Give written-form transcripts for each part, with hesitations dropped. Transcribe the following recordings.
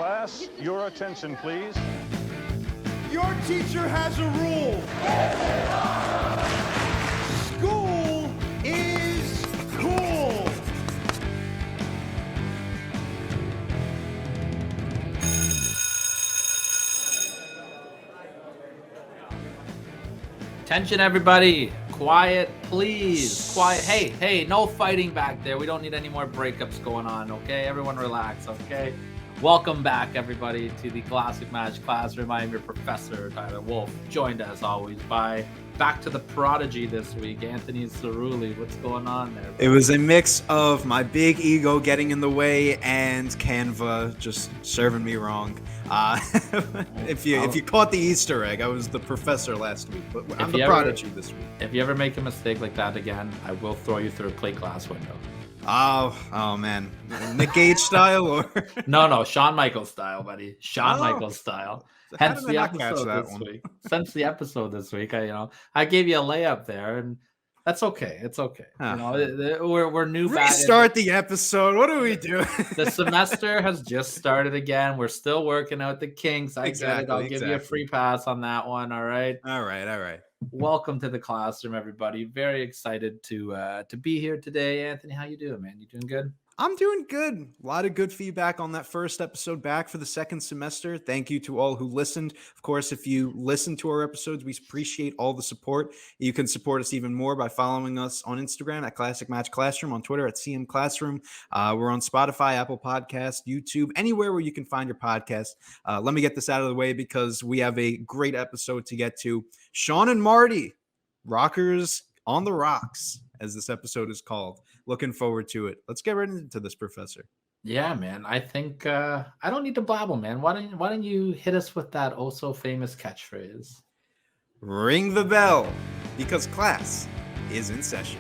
Class, your attention, please. Your teacher has a rule. School is cool. Attention, everybody. Quiet, please. Quiet. Hey, no fighting back there. We don't need any more breakups going on, okay? Everyone relax, okay? Welcome back, everybody, to the Classic Match Classroom. I am your professor, Tyler Wolf, joined as always by Back to the Prodigy this week, Anthony Cerulli. What's going on there, bro? It was a mix of my big ego getting in the way and Canva just serving me wrong. If you caught the Easter egg, I was the professor last week, but I'm the prodigy this week. If you ever make a mistake like that again, I will throw you through a plate glass window. Oh man, Nick Gage style or no, Shawn Michaels style, buddy. Shawn Michaels style. Hence the episode this week. Since the episode this week, I gave you a layup there, and that's okay. It's okay. We're new. Restart the episode. What do we do? The semester has just started again. We're still working out the kinks. I get it. I'll give you a free pass on that one. All right. All right. Welcome to the classroom, everybody. Very excited to be here today. Anthony, how you doing, man? You doing good? I'm doing good. A lot of good feedback on that first episode back for the second semester. Thank you to all who listened. Of course, if you listen to our episodes, we appreciate all the support. You can support us even more by following us on Instagram at Classic Match Classroom, on Twitter at CM Classroom. We're on Spotify, Apple Podcasts, YouTube, anywhere where you can find your podcast. Let me get this out of the way because we have a great episode to get to. Shawn and Marty, Rockers on the Rocks, as this episode is called. Looking forward to it. Let's get right into this, Professor. Yeah, man. I think I don't need to blabble, man. Why don't you hit us with that oh so famous catchphrase? Ring the bell, because class is in session.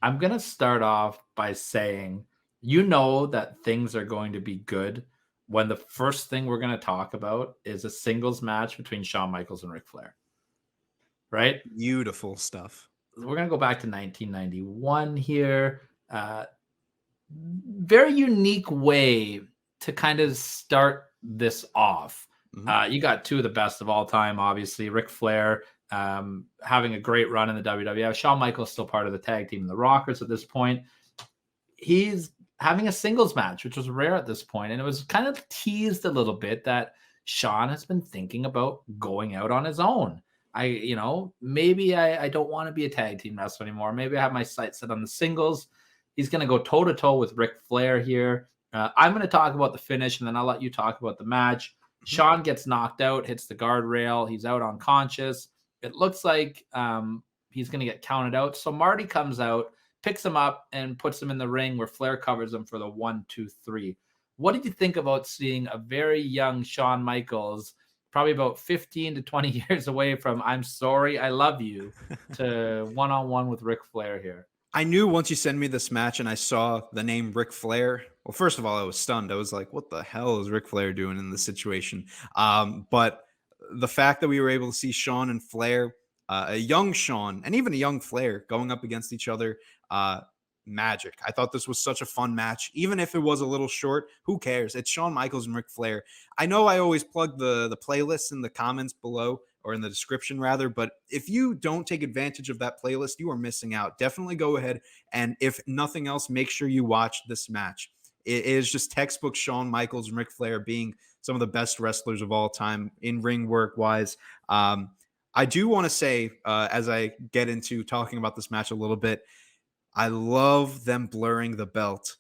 I'm gonna start off by saying, you know that things are going to be good when the first thing we're going to talk about is a singles match between Shawn Michaels and Ric Flair. Right? Beautiful stuff. We're going to go back to 1991 here. Very unique way to kind of start this off. Mm-hmm. You got two of the best of all time, obviously. Ric Flair having a great run in the WWF. Shawn Michaels still part of the tag team, the Rockers at this point. He's having a singles match, which was rare at this point. And it was kind of teased a little bit that Shawn has been thinking about going out on his own. Maybe I don't want to be a tag team wrestler anymore. Maybe I have my sights set on the singles. He's going to go toe-to-toe with Ric Flair here. I'm going to talk about the finish, and then I'll let you talk about the match. Shawn gets knocked out, hits the guardrail. He's out unconscious. It looks like he's going to get counted out. So Marty comes out, picks him up, and puts him in the ring where Flair covers him for the 1, 2, 3. What did you think about seeing a very young Shawn Michaels, probably about 15 to 20 years away from I'm sorry, I love you, to one-on-one with Ric Flair here? I knew once you sent me this match and I saw the name Ric Flair. Well, first of all, I was stunned. I was like, what the hell is Ric Flair doing in this situation? But the fact that we were able to see Shawn and Flair, a young Shawn and even a young Flair going up against each other, magic. I thought this was such a fun match. Even if it was a little short, who cares? It's Shawn Michaels and Ric Flair. I know I always plug the playlists in the comments below, or in the description rather, but if you don't take advantage of that playlist, you are missing out. Definitely go ahead, and if nothing else, make sure you watch this match. It is just textbook Shawn Michaels and Ric Flair being some of the best wrestlers of all time in ring work wise. I do want to say, as I get into talking about this match a little bit, I love them blurring the belt.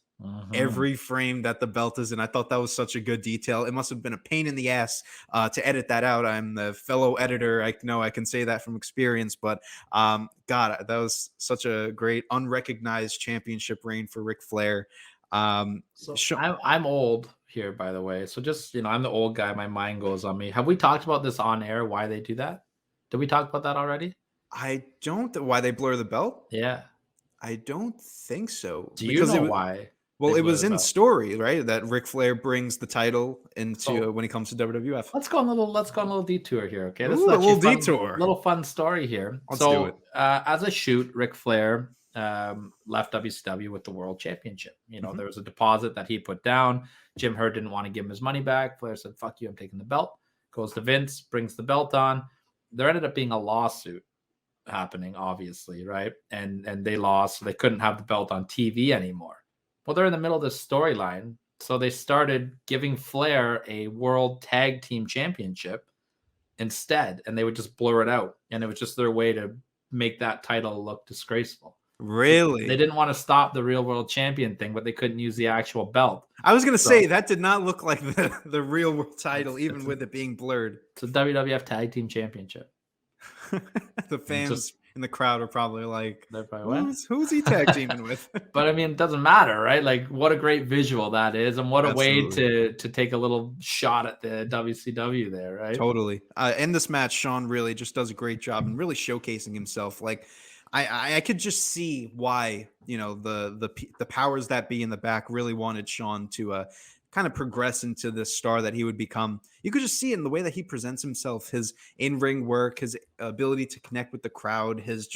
Every frame that the belt is in. I thought that was such a good detail. It must have been a pain in the ass to edit that out. I'm the fellow editor. I know I can say that from experience, but God, that was such a great unrecognized championship reign for Ric Flair. I'm old here, by the way. So just, I'm the old guy. My mind goes on me. Have we talked about this on air, why they do that? Did we talk about that already? I don't. Why they blur the belt? Yeah. I don't think so. Do you know why? Well, it was in story, right? That Ric Flair brings the title into when he comes to WWF. Let's go on a little detour here, okay? This is a little detour. Little fun story here. Let's do it. As a shoot, Ric Flair left WCW with the world championship. There was a deposit that he put down. Jim Herd didn't want to give him his money back. Flair said, fuck you, I'm taking the belt. Goes to Vince, brings the belt on. There ended up being a lawsuit happening, obviously, right? And they lost, so they couldn't have the belt on TV anymore. Well, they're in the middle of this storyline, so they started giving Flair a World Tag Team Championship instead, and they would just blur it out, and it was just their way to make that title look disgraceful. Really? They didn't want to stop the real world champion thing, but they couldn't use the actual belt. I was going to say that did not look like the real world title, even with it being blurred. It's a WWF Tag Team Championship. The fans in the crowd are probably like, they're probably, who's he tag teaming with? But I mean, it doesn't matter, right? Like, what a great visual that is, and what a way to take a little shot at the WCW there, right? Totally. In this match, Shawn really just does a great job and really showcasing himself. Like, I could just see why, the powers that be in the back really wanted Shawn to kind of progress into this star that he would become. You could just see it in the way that he presents himself, his in-ring work, his ability to connect with the crowd, his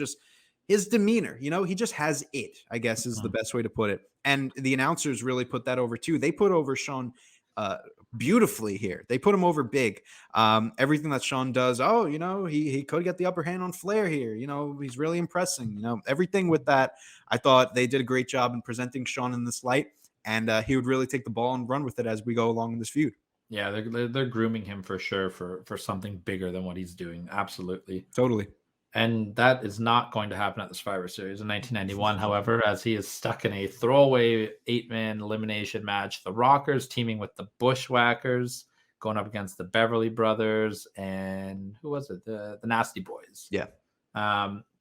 demeanor. He just has it, I guess, is the best way to put it. And the announcers really put that over too. They put over Shawn beautifully here. They put him over big. Everything that Shawn does, he could get the upper hand on Flair here. He's really impressing. Everything with that, I thought they did a great job in presenting Shawn in this light, and he would really take the ball and run with it as we go along in this feud. Yeah, they're grooming him for sure for something bigger than what he's doing. Absolutely. Totally. And that is not going to happen at the Survivor Series in 1991, however, as he is stuck in a throwaway 8-man elimination match. The Rockers teaming with the Bushwhackers, going up against the Beverly Brothers, and who was it? The Nasty Boys. Yeah.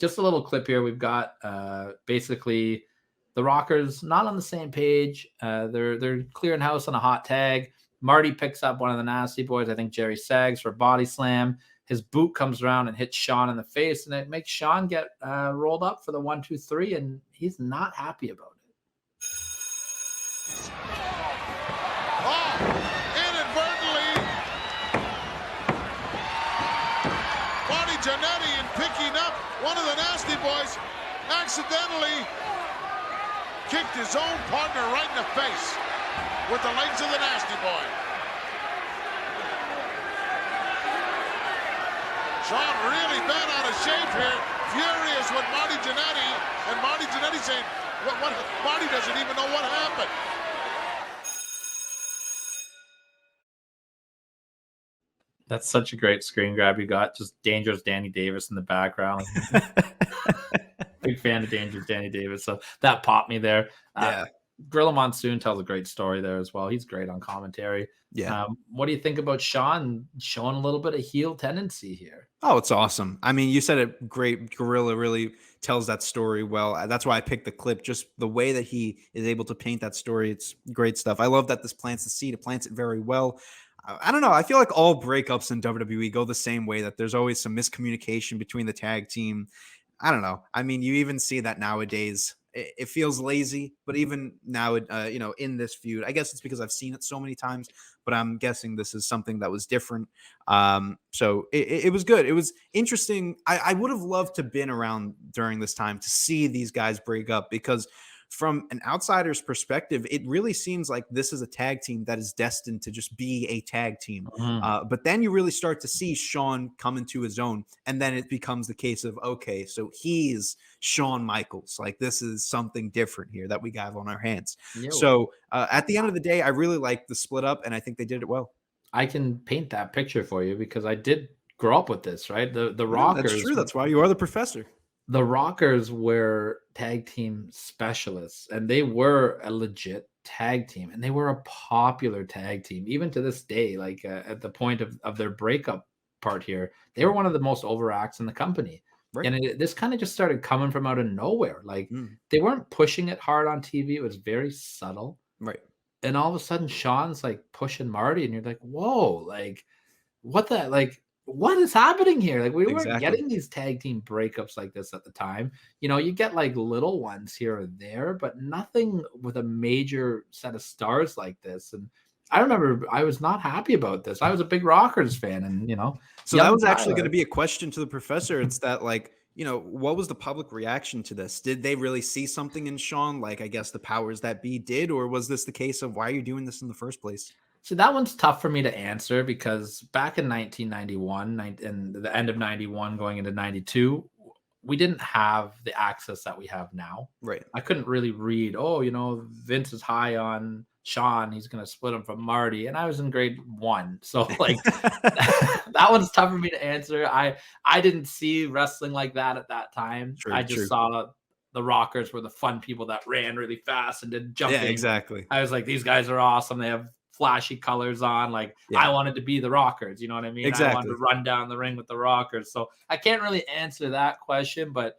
Just a little clip here. We've got basically the Rockers not on the same page. They're clearing house on a hot tag. Marty picks up one of the Nasty Boys, I think Jerry Saggs, for a body slam. His boot comes around and hits Shawn in the face, and it makes Shawn get rolled up for the 1, 2, 3, and he's not happy about it. Inadvertently, Marty Jannetty, in picking up one of the Nasty Boys, accidentally kicked his own partner right in the face with the legs of the Nasty Boy. Shawn really bent out of shape here, furious with Marty Jannetty, and Marty Jannetty saying, what? Marty doesn't even know what happened. That's such a great screen grab you got. Just Dangerous Danny Davis in the background. Big fan of Dangerous Danny Davis, so that popped me there. Yeah. Gorilla Monsoon tells a great story there as well. He's great on commentary. Yeah. What do you think about Shawn showing a little bit of heel tendency here? Oh, it's awesome. I mean, you said it great. Gorilla really tells that story well. That's why I picked the clip. Just the way that he is able to paint that story. It's great stuff. I love that this plants the seed. It plants it very well. I don't know. I feel like all breakups in WWE go the same way, that there's always some miscommunication between the tag team. I don't know. I mean, you even see that nowadays. It feels lazy, but even now, in this feud, I guess it's because I've seen it so many times, but I'm guessing this is something that was different. So it was good. It was interesting. I would have loved to have been around during this time to see these guys break up, because from an outsider's perspective, it really seems like this is a tag team that is destined to just be a tag team. But then you really start to see Shawn come into his own, and then it becomes the case of, okay, so he's Shawn Michaels. Like, this is something different here that we have on our hands. So at the end of the day, I really like the split up, and I think they did it well. I can paint that picture for you because I did grow up with this, right? The Rockers. That's true. That's why you are the professor. The Rockers were tag team specialists, and they were a legit tag team, and they were a popular tag team even to this day. Like at the point of their breakup part here, they were one of the most over acts in the company. Right. And this kind of just started coming from out of nowhere. Like they weren't pushing it hard on TV. It was very subtle. Right. And all of a sudden Shawn's like pushing Marty, and you're like, whoa, like what the, like, what is happening here? Like, we weren't getting these tag team breakups like this at the time. You get like little ones here or there, but nothing with a major set of stars like this. And I remember I was not happy about this. I was a big Rockers fan, and so that was actually going to be a question to the professor. It's that, like, what was the public reaction to this? Did they really see something in Shawn, like I guess the powers that be did, or was this the case of why are you doing this in the first place? So that one's tough for me to answer because back in 1991 and the end of 91 going into 92, we didn't have the access that we have now. Right. I couldn't really read, Vince is high on Shawn. He's going to split him from Marty. And I was in grade 1. So like that one's tough for me to answer. I didn't see wrestling like that at that time. I just saw the Rockers were the fun people that ran really fast and did jumping. Yeah, exactly. I was like, these guys are awesome. They have flashy colors on. Like I wanted to be the Rockers, you know what I mean? Exactly. I wanted to run down the ring with the Rockers. So I can't really answer that question, but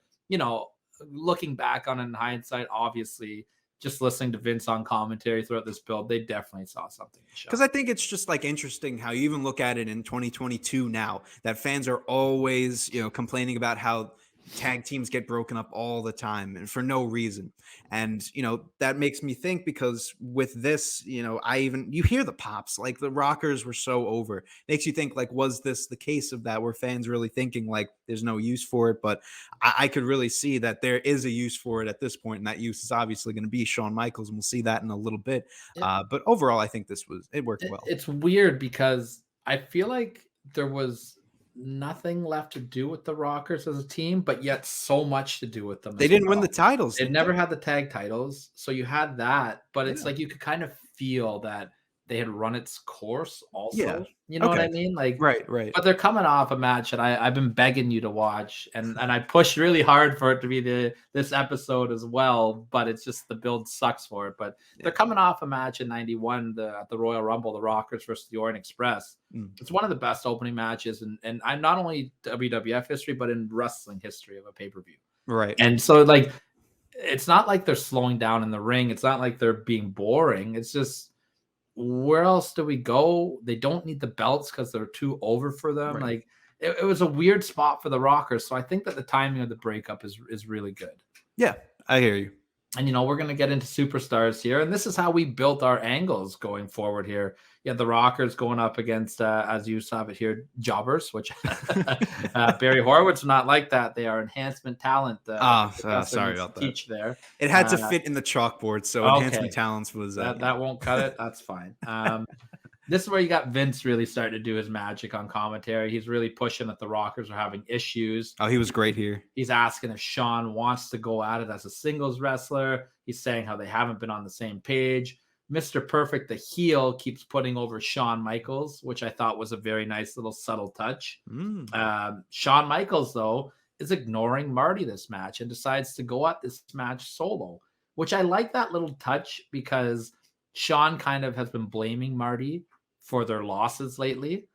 looking back on it in hindsight, obviously just listening to Vince on commentary throughout this build, they definitely saw something. Because I think it's just like interesting how you even look at it in 2022 now that fans are always, complaining about how tag teams get broken up all the time and for no reason. And, that makes me think because with this, you hear the pops, like the Rockers were so over. Makes you think like, was this the case of that where fans really thinking like there's no use for it? But I could really see that there is a use for it at this point. And that use is obviously going to be Shawn Michaels. And we'll see that in a little bit. But overall, I think it worked well. It's weird because I feel like there was nothing left to do with the Rockers as a team, but yet so much to do with them. They didn't win the titles. They never had the tag titles. So you had that, but it's like you could kind of feel that they had run its course also. Yeah. You know what I mean? Like right. But they're coming off a match that I've been begging you to watch, and I pushed really hard for it to be this episode as well, but it's just the build sucks for it. But they're coming off a match in 91 at the Royal Rumble, the Rockers versus the Orient Express. It's one of the best opening matches, and I'm not only WWF history, but in wrestling history of a pay-per-view. Right. And so like it's not like they're slowing down in the ring. It's not like they're being boring. It's just where else do we go? They don't need the belts because they're too over for them. Right. Like it was a weird spot for the Rockers. So I think that the timing of the breakup is really good. Yeah, I hear you. And, we're going to get into superstars here. And this is how we built our angles going forward here. You had the Rockers going up against, as you have it here, jobbers, which Barry Horowitz would not like that. They are enhancement talent. Sorry about that. Teach there. It had to fit in the chalkboard, so enhancement talents was... that won't cut it. That's fine. This is where you got Vince really starting to do his magic on commentary. He's really pushing that the Rockers are having issues. Oh, he was great here. He's asking if Shawn wants to go at it as a singles wrestler. He's saying how they haven't been on the same page. Mr. Perfect, the heel, keeps putting over Shawn Michaels, which I thought was a very nice little subtle touch. Shawn Michaels, though, is ignoring Marty this match and decides to go at this match solo, which I like that little touch because Shawn kind of has been blaming Marty for their losses lately.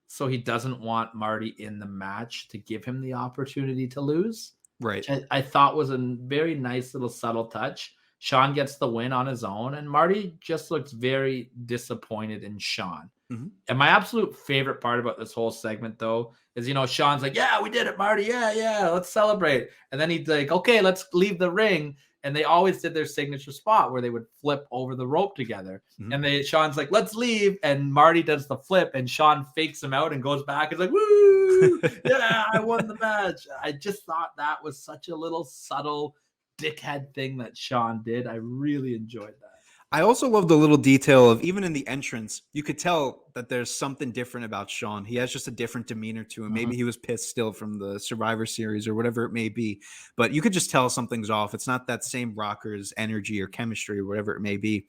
So he doesn't want Marty in the match to give him the opportunity to lose. Right. Which I thought was a very nice little subtle touch. Shawn gets the win on his own, and Marty just looks very disappointed in Shawn. And my absolute favorite part about this whole segment, though, is, Shawn's like, yeah, we did it, Marty. Yeah, let's celebrate. And then he's like, okay, let's leave the ring. And they always did their signature spot where they would flip over the rope together. And Shawn's like, let's leave. And Marty does the flip, and Shawn fakes him out and goes back. He's like, woo, yeah, I won the match. I just thought that was such a little subtle dickhead thing that Shawn did. I really enjoyed that. I also love the little detail of even in the entrance, you could tell that there's something different about Shawn. He has just a different demeanor to him. Maybe he was pissed still from the Survivor Series or whatever it may be, but you could just tell something's off. It's not that same Rockers energy or chemistry or whatever it may be.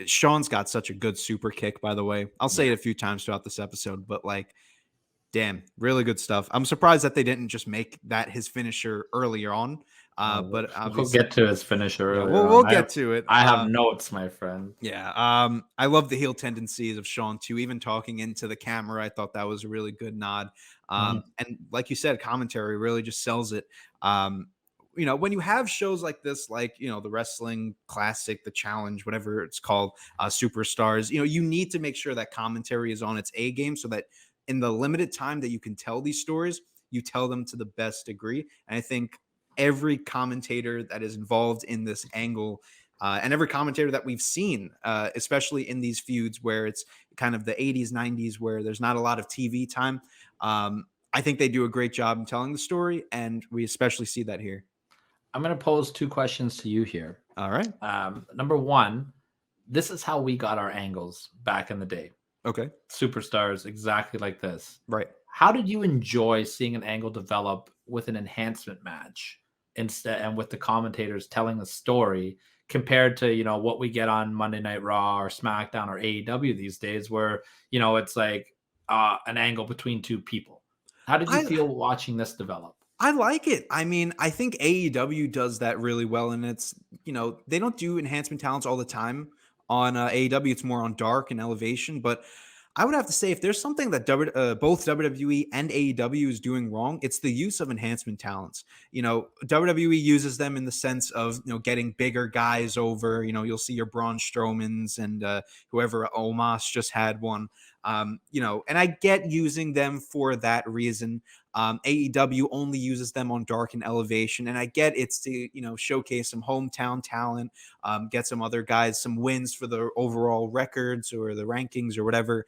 Shawn's got such a good super kick, by the way. I'll say it a few times throughout this episode, but like, damn, really good stuff. I'm surprised that they didn't just make that his finisher earlier on. But we'll get to his finisher. Yeah, we'll get to it. I have notes, my friend. Yeah. I love the heel tendencies of Shawn too. Even talking into the camera, I thought that was a really good nod. And like you said, commentary really just sells it. When you have shows like this, like, the Wrestling Classic, the Challenge, whatever it's called, Superstars, you need to make sure that commentary is on its A game so that in the limited time that you can tell these stories, you tell them to the best degree. And I think every commentator that is involved in this angle and every commentator that we've seen, especially in these feuds where it's kind of the 80s, 90s, where there's not a lot of TV time. I think they do a great job in telling the story, and we especially see that here. I'm going to pose 2 questions to you here. All right. Number one, this is how we got our angles back in the day. Okay. Superstars exactly like this. Right. How did you enjoy seeing an angle develop with an enhancement match instead, and with the commentators telling the story, compared to, you know, what we get on Monday Night Raw or SmackDown or AEW these days, where, you know, it's like an angle between 2 people? How did you feel watching this develop? I like it. I mean, I think AEW does that really well, and it's, you know, they don't do enhancement talents all the time on AEW. It's more on Dark and Elevation, but I would have to say if there's something that both WWE and AEW is doing wrong, it's the use of enhancement talents. You know, WWE uses them in the sense of, you know, getting bigger guys over. You know, you'll see your Braun Strowmans and whoever, Omos just had one. You know, and I get using them for that reason. AEW only uses them on Dark and Elevation, and I get it's to, you know, showcase some hometown talent, get some other guys some wins for the overall records or the rankings or whatever.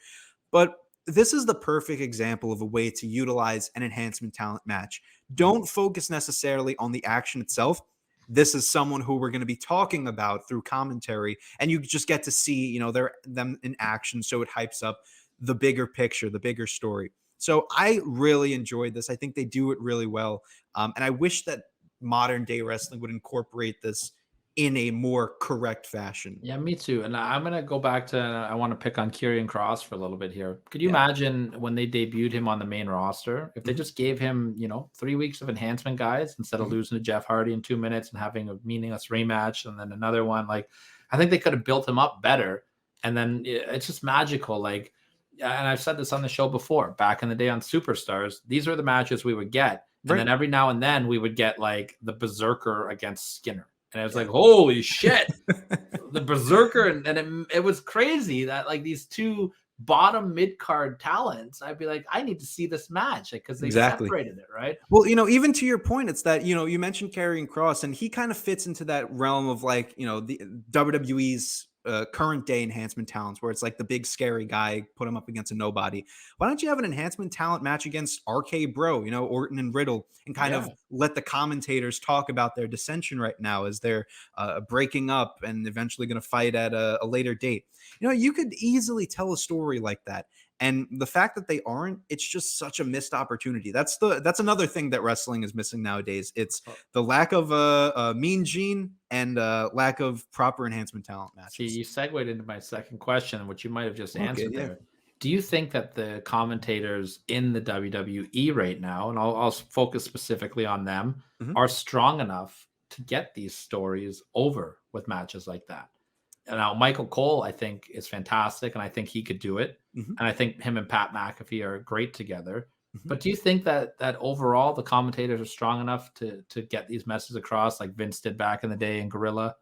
But this is the perfect example of a way to utilize an enhancement talent match. Don't focus necessarily on the action itself. This is someone who we're going to be talking about through commentary, and you just get to see, you know, them in action, so it hypes up the bigger picture, the bigger story. So I really enjoyed this. I think they do it really well. And I wish that modern day wrestling would incorporate this in a more correct fashion. Yeah, me too. And I'm going to go back to, I want to pick on Karrion Kross for a little bit here. Could you imagine when they debuted him on the main roster, if they just gave him, you know, 3 weeks of enhancement guys instead of losing to Jeff Hardy in 2 minutes and having a meaningless rematch and then another one? Like, I think they could have built him up better. And then it's just magical. Like, and I've said this on the show before, back in the day on Superstars, these are the matches we would get. And then every now and then we would get like the Berserker against Skinner. And it was like, holy shit, the Berserker. And it was crazy that like these 2 bottom mid-card talents, I'd be like, I need to see this match, like, because they separated it, right? Well, you know, even to your point, it's that, you know, you mentioned Karrion Kross, and he kind of fits into that realm of like, you know, the WWE's current day enhancement talents, where it's like the big scary guy, put him up against a nobody. Why don't you have an enhancement talent match against RK Bro, you know, Orton and Riddle, and kind of let the commentators talk about their dissension right now as they're breaking up and eventually going to fight at a later date. You know, you could easily tell a story like that. And the fact that they aren't, it's just such a missed opportunity. That's another thing that wrestling is missing nowadays. It's the lack of a Mean Gene and lack of proper enhancement talent matches. See, you segued into my second question, which you might have just answered there. Do you think that the commentators in the WWE right now, and I'll focus specifically on them, are strong enough to get these stories over with matches like that? And now Michael Cole, I think, is fantastic, and I think he could do it. And I think him and Pat McAfee are great together. But do you think that overall the commentators are strong enough to get these messages across like Vince did back in the day in Gorilla?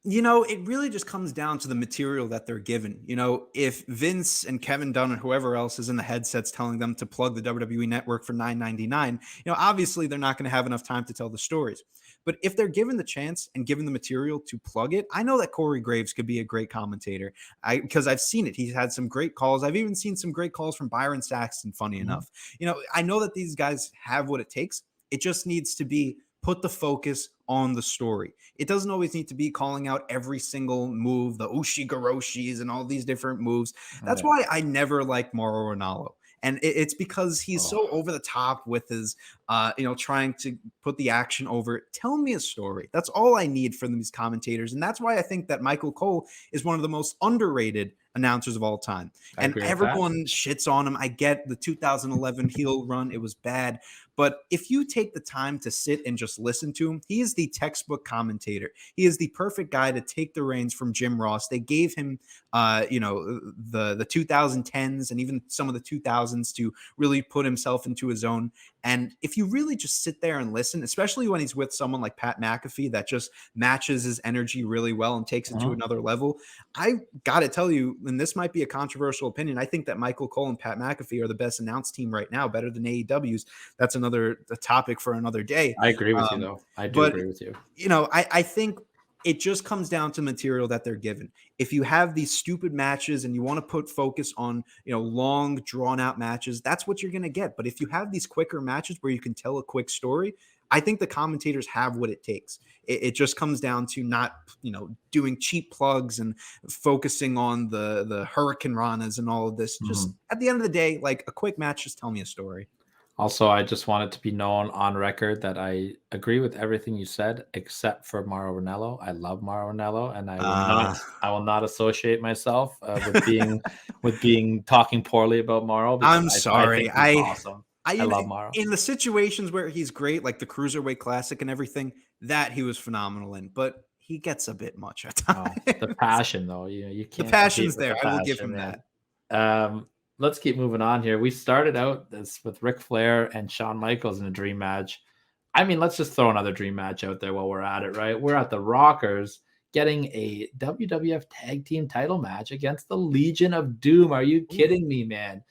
You know, it really just comes down to the material that they're given. You know, if Vince and Kevin Dunn and whoever else is in the headsets telling them to plug the WWE network for $9.99, you know, obviously they're not going to have enough time to tell the stories. But if they're given the chance and given the material to plug it, I know that Corey Graves could be a great commentator because I've seen it. He's had some great calls. I've even seen some great calls from Byron Saxton, funny enough. You know, I know that these guys have what it takes. It just needs to be put the focus on the story. It doesn't always need to be calling out every single move, the Ushi-Garoshis and all these different moves. That's why I never liked Mauro Ranallo. And it's because he's so over the top with his, you know, trying to put the action over. Tell me a story. That's all I need from these commentators. And that's why I think that Michael Cole is one of the most underrated announcers of all time. And everyone shits on him. I get the 2011 heel run. It was bad. But if you take the time to sit and just listen to him, he is the textbook commentator. He is the perfect guy to take the reins from Jim Ross. They gave him, you know, the 2010s and even some of the 2000s to really put himself into his own. And if you really just sit there and listen, especially when he's with someone like Pat McAfee that just matches his energy really well and takes it to another level, I got to tell you, and this might be a controversial opinion, I think that Michael Cole and Pat McAfee are the best announced team right now, better than AEW's. That's a topic for another day. I agree with you, though. I do agree with you. You know, I think it just comes down to material that they're given. If you have these stupid matches and you want to put focus on, long drawn out matches, that's what you're going to get. But if you have these quicker matches where you can tell a quick story, I think the commentators have what it takes. It just comes down to not, doing cheap plugs and focusing on the Hurricane Ranas and all of this. Just at the end of the day, like a quick match, just tell me a story. Also, I just want it to be known on record that I agree with everything you said, except for Mauro Ranallo. I love Mauro Ranallo, and I will not associate myself with being talking poorly about Mauro. I'm sorry. I think he's awesome. I love Mauro. In the situations where he's great, like the Cruiserweight Classic and everything, that he was phenomenal in, but he gets a bit much at times. The passion, though, you can't. The passion's there. I will give him that. Let's keep moving on here. We started out this with Ric Flair and Shawn Michaels in a dream match. I mean, let's just throw another dream match out there while we're at it, right? We're at the Rockers getting a WWF Tag Team title match against the Legion of Doom. Are you kidding me, man?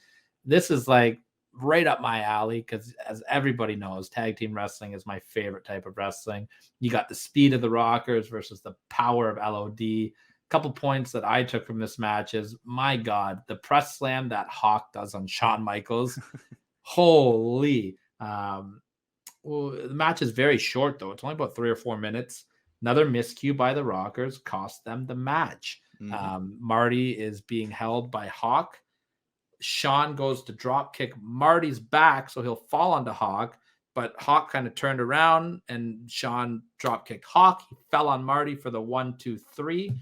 This is like right up my alley because, as everybody knows, tag team wrestling is my favorite type of wrestling. You got the speed of the Rockers versus the power of LOD. Couple points that I took from this match is, my God, the press slam that Hawk does on Shawn Michaels. Holy. The match is very short, though. It's only about 3 or 4 minutes. Another miscue by the Rockers cost them the match. Marty is being held by Hawk. Shawn goes to drop kick Marty's back, so he'll fall onto Hawk. But Hawk kind of turned around, and Shawn drop kicked Hawk. He fell on Marty for the 1, 2, 3.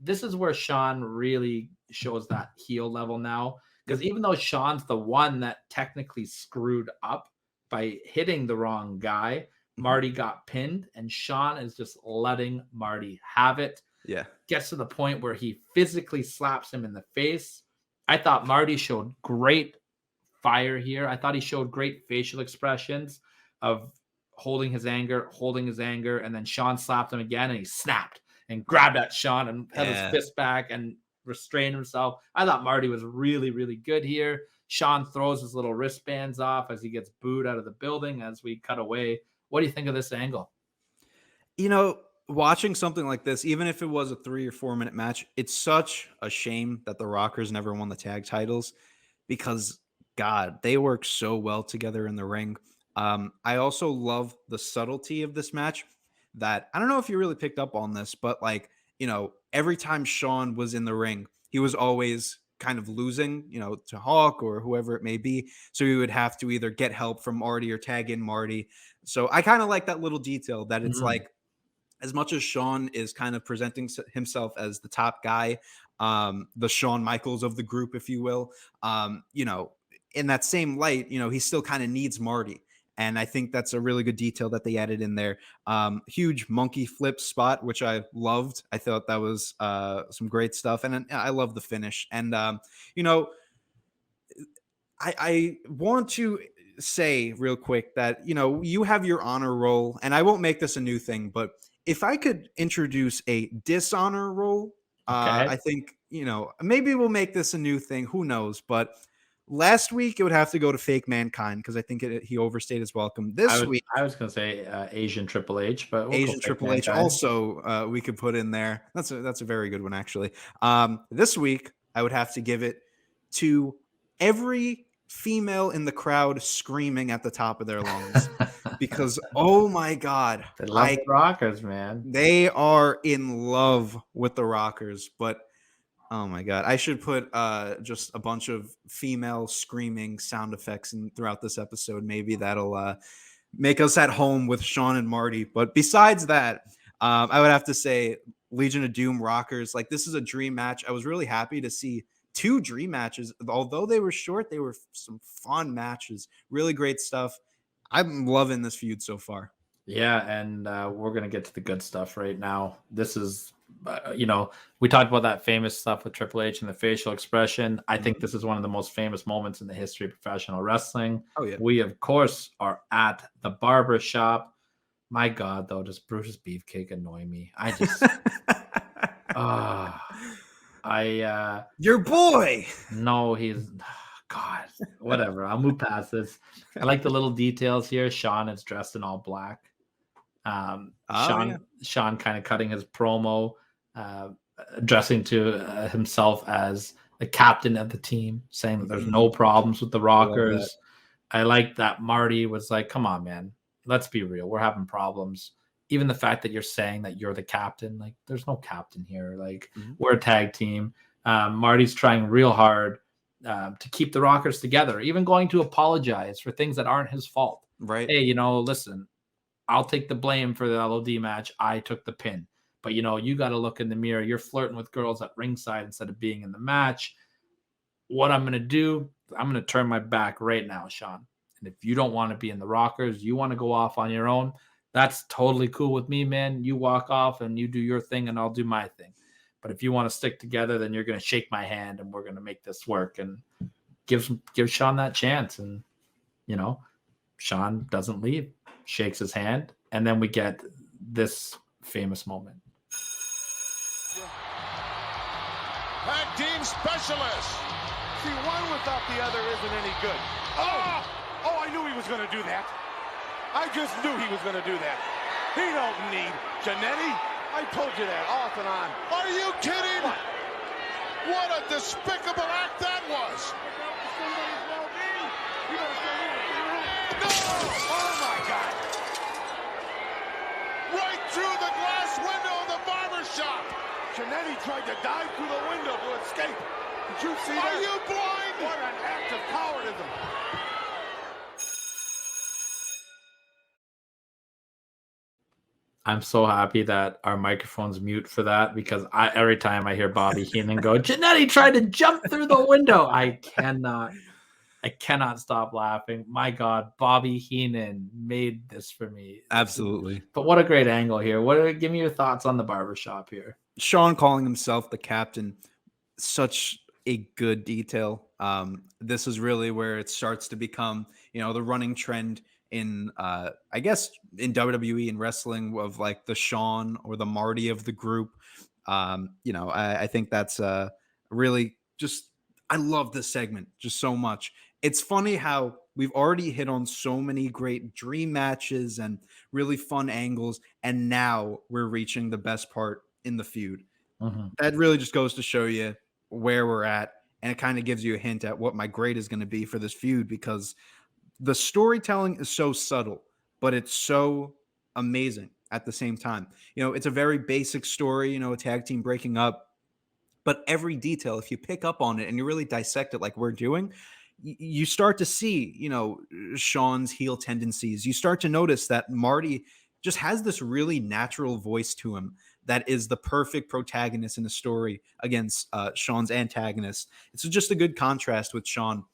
This is where Shawn really shows that heel level now, because even though Shawn's the one that technically screwed up by hitting the wrong guy, Marty got pinned, and Shawn is just letting Marty have it. Yeah. Gets to the point where he physically slaps him in the face. I thought Marty showed great fire here. I thought he showed great facial expressions of holding his anger, and then Shawn slapped him again, and he snapped and grabbed at Shawn and held his fist back and restrained himself. I thought Marty was really, really good here. Shawn throws his little wristbands off as he gets booed out of the building as we cut away. What do you think of this angle? Watching something like this, even if it was a 3 or 4 minute match, it's such a shame that the Rockers never won the tag titles because, God, they work so well together in the ring. I also love the subtlety of this match. That I don't know if you really picked up on this, but every time Shawn was in the ring, he was always kind of losing, to Hawk or whoever it may be. So he would have to either get help from Marty or tag in Marty. So I kind of like that little detail that it's like, as much as Shawn is kind of presenting himself as the top guy, the Shawn Michaels of the group, if you will, in that same light, he still kind of needs Marty. And I think that's a really good detail that they added in there. Huge monkey flip spot, which I loved. I thought that was some great stuff. And I love the finish. And, I want to say real quick that, you have your honor roll. And I won't make this a new thing. But if I could introduce a dishonor roll, I think, maybe we'll make this a new thing. Who knows? But last week, it would have to go to Fake Mankind because I think he overstayed his welcome. This week, I was going to say Asian Triple H, but Asian Triple H also we could put in there. That's a very good one, actually. This week, I would have to give it to every female in the crowd screaming at the top of their lungs because, oh my God, they love the Rockers, man. They are in love with the Rockers, but. Oh my God. I should put just a bunch of female screaming sound effects throughout this episode. Maybe that'll make us at home with Shawn and Marty. But besides that, I would have to say Legion of Doom Rockers. Like, this is a dream match. I was really happy to see 2 dream matches. Although they were short, they were some fun matches. Really great stuff. I'm loving this feud so far. Yeah, and we're going to get to the good stuff right now. This is... we talked about that famous stuff with Triple H and the facial expression. I think this is one of the most famous moments in the history of professional wrestling. Oh, yeah. We, of course, are at the barber shop. My God, though, does Bruce's Beefcake annoy me? I just... your boy! No, he's... God, whatever. I'll move past this. I like the little details here. Shawn is dressed in all black. Shawn kind of cutting his promo, addressing to himself as the captain of the team, saying that there's no problems with the Rockers. I like that Marty was like, come on, man, let's be real. We're having problems. Even the fact that you're saying that you're the captain, like there's no captain here. Like we're a tag team. Marty's trying real hard to keep the Rockers together, even going to apologize for things that aren't his fault. Right. Hey, listen, I'll take the blame for the LOD match. I took the pin. But, you got to look in the mirror. You're flirting with girls at ringside instead of being in the match. What I'm going to do, I'm going to turn my back right now, Shawn. And if you don't want to be in the Rockers, you want to go off on your own, that's totally cool with me, man. You walk off and you do your thing and I'll do my thing. But if you want to stick together, then you're going to shake my hand and we're going to make this work. And give Shawn that chance. And, Shawn doesn't leave, shakes his hand. And then we get this famous moment. Tag team specialist. See, one without the other isn't any good. Oh, I knew he was going to do that. I just knew he was going to do that. He don't need Jannetty. I told you that off and on. Are you kidding? What a despicable act that was. No! Oh, my God. Right through the glass window of the barber shop. Jannetty tried to dive through the window to escape. Did you see that? Are you blind? What an act of cowardism. I'm so happy that our microphone's mute for that, because every time I hear Bobby Heenan go, Jannetty tried to jump through the window, I cannot stop laughing. My God, Bobby Heenan made this for me. Absolutely. But what a great angle here. Give me your thoughts on the barbershop here. Shawn calling himself the captain, such a good detail. This is really where it starts to become, the running trend in, I guess, in WWE and wrestling of like the Shawn or the Marty of the group. I think that's really just, I love this segment just so much. It's funny how we've already hit on so many great dream matches and really fun angles, and now we're reaching the best part in the feud. That really just goes to show you where we're at, and it kind of gives you a hint at what my grade is going to be for this feud, because the storytelling is so subtle, but it's so amazing at the same time. It's a very basic story, a tag team breaking up, but every detail, if you pick up on it and you really dissect it like we're doing, you start to see, Shawn's heel tendencies. You start to notice that Marty just has this really natural voice to him that is the perfect protagonist in a story against Shawn's antagonist. It's just a good contrast with Shawn.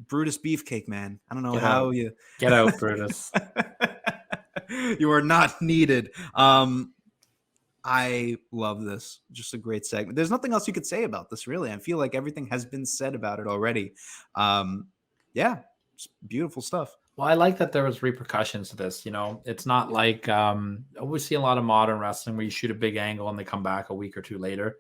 Brutus Beefcake, man. I don't know how you get out, Brutus. You are not needed. I love this. Just a great segment. There's nothing else you could say about this, really. I feel like everything has been said about it already. Yeah, it's beautiful stuff. Well, I like that there was repercussions to this. It's not like we see a lot of modern wrestling where you shoot a big angle and they come back a week or two later.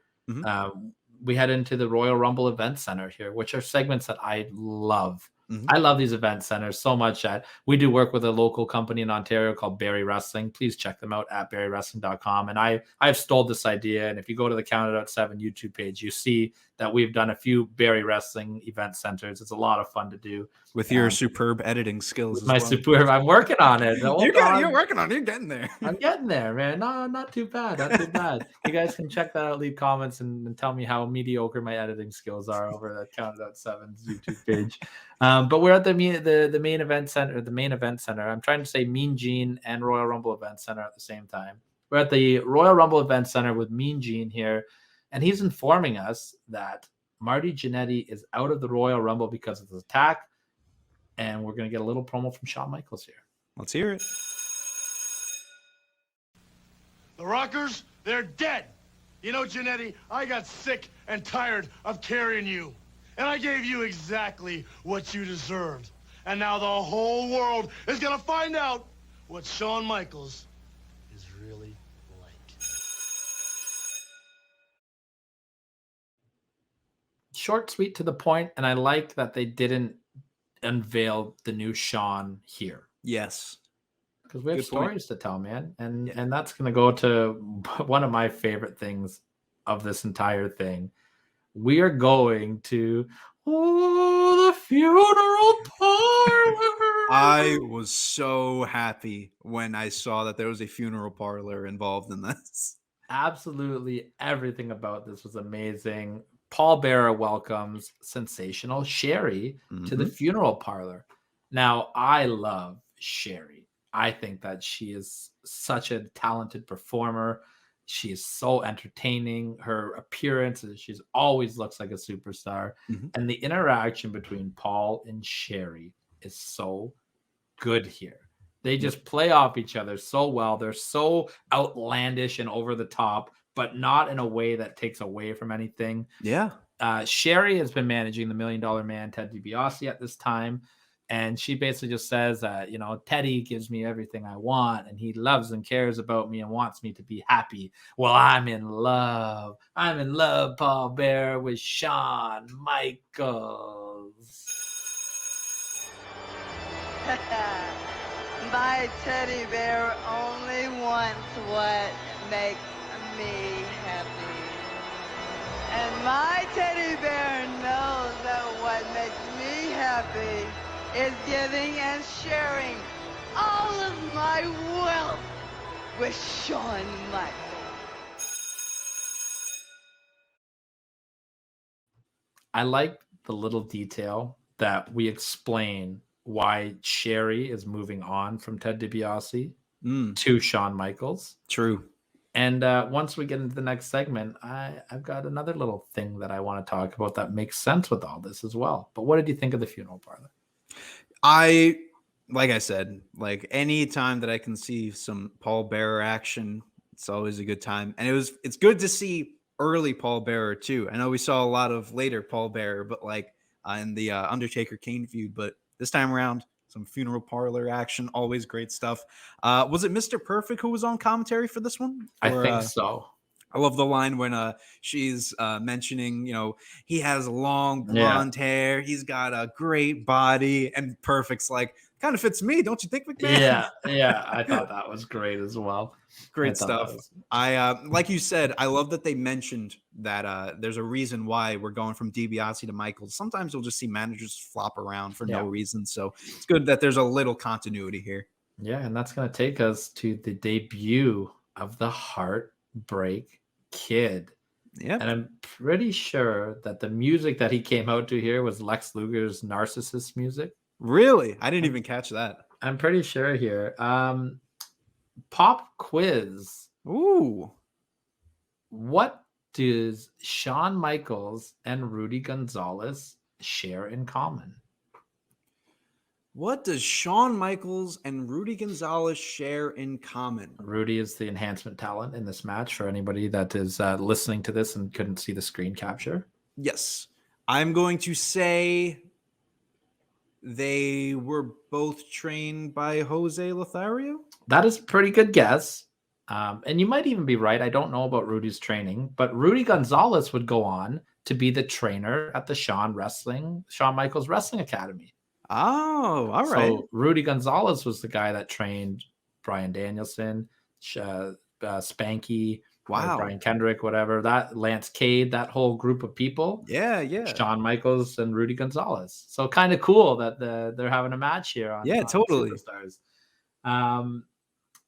We head into the Royal Rumble Event Center here, which are segments that I love. I love these event centers so much that we do work with a local company in Ontario called Barry Wrestling. Please check them out at barrywrestling.com. And I've stole this idea. And if you go to the Countout7 YouTube page, you see that we've done a few Barry Wrestling event centers. It's a lot of fun to do. With your superb editing skills. Superb. I'm working on it. You're working on it. You're getting there. I'm getting there, man. No, not too bad. Not too bad. You guys can check that out. Leave comments and tell me how mediocre my editing skills are over at Countout7's YouTube page. But we're at the main event center. I'm trying to say Mean Gene and Royal Rumble Event Center at the same time. We're at the Royal Rumble Event Center with Mean Gene here, and he's informing us that Marty Jannetty is out of the Royal Rumble because of the attack, and we're going to get a little promo from Shawn Michaels here. Let's hear it. The Rockers, they're dead. Jannetty, I got sick and tired of carrying you. And I gave you exactly what you deserved. And now the whole world is going to find out what Shawn Michaels is really like. Short, sweet, to the point, and I like that they didn't unveil the new Shawn here. Yes. because we have Good point. stories to tell, man. And that's going to go to one of my favorite things of this entire thing. We are going to the funeral parlor. I was so happy when I saw that there was a funeral parlor involved in this. Absolutely everything about this was amazing. Paul Bearer welcomes sensational Sherry to the funeral parlor. Now, I love Sherry. I think that she is such a talented performer. She is so entertaining. Her appearance, she's always looks like a superstar. And the interaction between Paul and Sherry is so good here. They just play off each other so well. They're so outlandish and over the top, but not in a way that takes away from anything. Yeah. Sherry has been managing the $1 Million Man, Ted DiBiase, at this time. And she basically just says, Teddy gives me everything I want, and he loves and cares about me and wants me to be happy. Well, I'm in love. I'm in love, Paul Bearer, with Shawn Michaels. My teddy bear only wants what makes me happy. And my teddy bear knows that what makes me happy is giving and sharing all of my wealth with Shawn Michaels. I like the little detail that we explain why Sherry is moving on from Ted DiBiase to Shawn Michaels. True. And once we get into the next segment, I've got another little thing that I want to talk about that makes sense with all this as well. But what did you think of the funeral parlor? Like I said, like any time that I can see some Paul Bearer action, it's always a good time. And it's good to see early Paul Bearer too. I know we saw a lot of later Paul Bearer, but like in the Undertaker Kane feud, but this time around, some funeral parlor action, always great stuff. Was it Mr. Perfect who was on commentary for this one? I think so. I love the line when she's mentioning, he has long blonde hair. He's got a great body, and Perfect's like, kind of fits me. Don't you think, McMahon? Yeah. I thought that was great as well. Great stuff. Like you said, I love that they mentioned that there's a reason why we're going from DiBiase to Michaels. Sometimes you'll just see managers flop around for no reason. So it's good that there's a little continuity here. Yeah, and that's going to take us to the debut of the Heartbreak Kid. Yeah. And I'm pretty sure that the music that he came out to here was Lex Luger's Narcissist music. Really? I didn't even catch that. I'm pretty sure here. Pop quiz. Ooh. What does Shawn Michaels and Rudy Gonzalez share in common? What does Shawn Michaels and Rudy Gonzalez share in common? Rudy is the enhancement talent in this match for anybody that is listening to this and couldn't see the screen capture. Yes. I'm going to say they were both trained by Jose Lothario. That is a pretty good guess. And you might even be right. I don't know about Rudy's training, but Rudy Gonzalez would go on to be the trainer at the Shawn Michaels Wrestling Academy. Oh, all right. So Rudy Gonzalez was the guy that trained Bryan Danielson, Spanky, Brian Kendrick, whatever, that Lance Cade, that whole group of people. Yeah. Shawn Michaels and Rudy Gonzalez. So kind of cool that they're having a match here on totally. Superstars.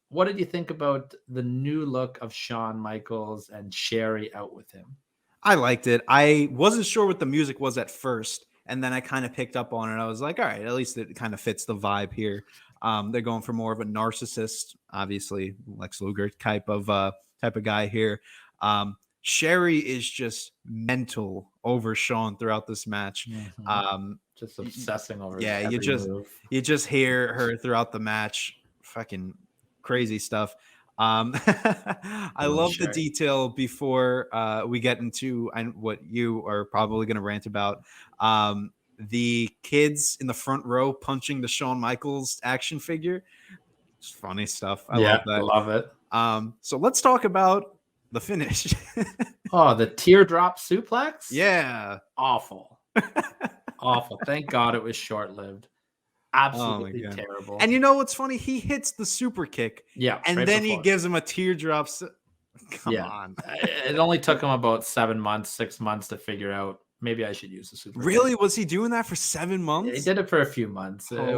What did you think about the new look of Shawn Michaels and Sherry out with him? I liked it. I wasn't sure what the music was at first, and then I kind of picked up on it. I was like, all right, at least it kind of fits the vibe here. They're going for more of a narcissist, obviously Lex Luger type of guy here. Sherry is just mental over Shawn throughout this match. Just obsessing over. Yeah, you just hear her throughout the match. Fucking crazy stuff. I love the detail before we get into what you are probably going to rant about. The kids in the front row punching the Shawn Michaels action figure. It's funny stuff. I love that. Love it. So let's talk about the finish. Oh, the teardrop suplex? Yeah. Awful. Awful. Thank God it was short-lived. Absolutely God. terrible. And you know what's funny? He hits the super kick. Yeah, And right then he before. gives him a teardrop. Come on. It only took him about 7 months, 6 months to figure out maybe I should use the super. Really? Was he doing that for 7 months? He did it for a few months. Oh my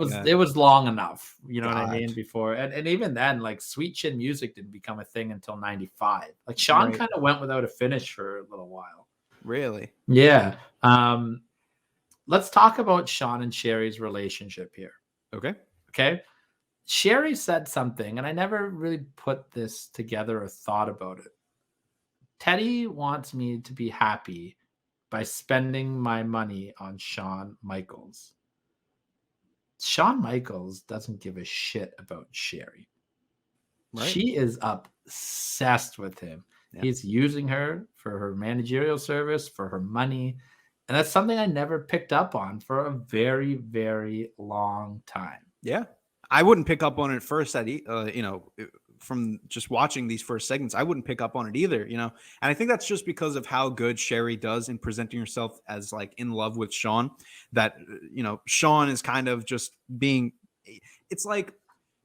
God. It was long enough. You know what I God. mean? Before and even then, like Sweet Chin Music didn't become a thing until '95. Like Shawn Right. kind of went without a finish for a little while. Really? Yeah. Let's talk about Shawn and Sherry's relationship here. Okay. Okay. Sherry said something, and I never really put this together or thought about it. Teddy wants me to be happy by spending my money on Shawn Michaels. Shawn Michaels doesn't give a shit about Sherry. Right. She is obsessed with him. Yeah. He's using her for her managerial service, for her money. And that's something I never picked up on for a very, very long time. Yeah. I wouldn't pick up on it first from just watching these first segments. I wouldn't pick up on it either, And I think that's just because of how good Sherry does in presenting herself as like in love with Shawn, that, Shawn is kind of just it's like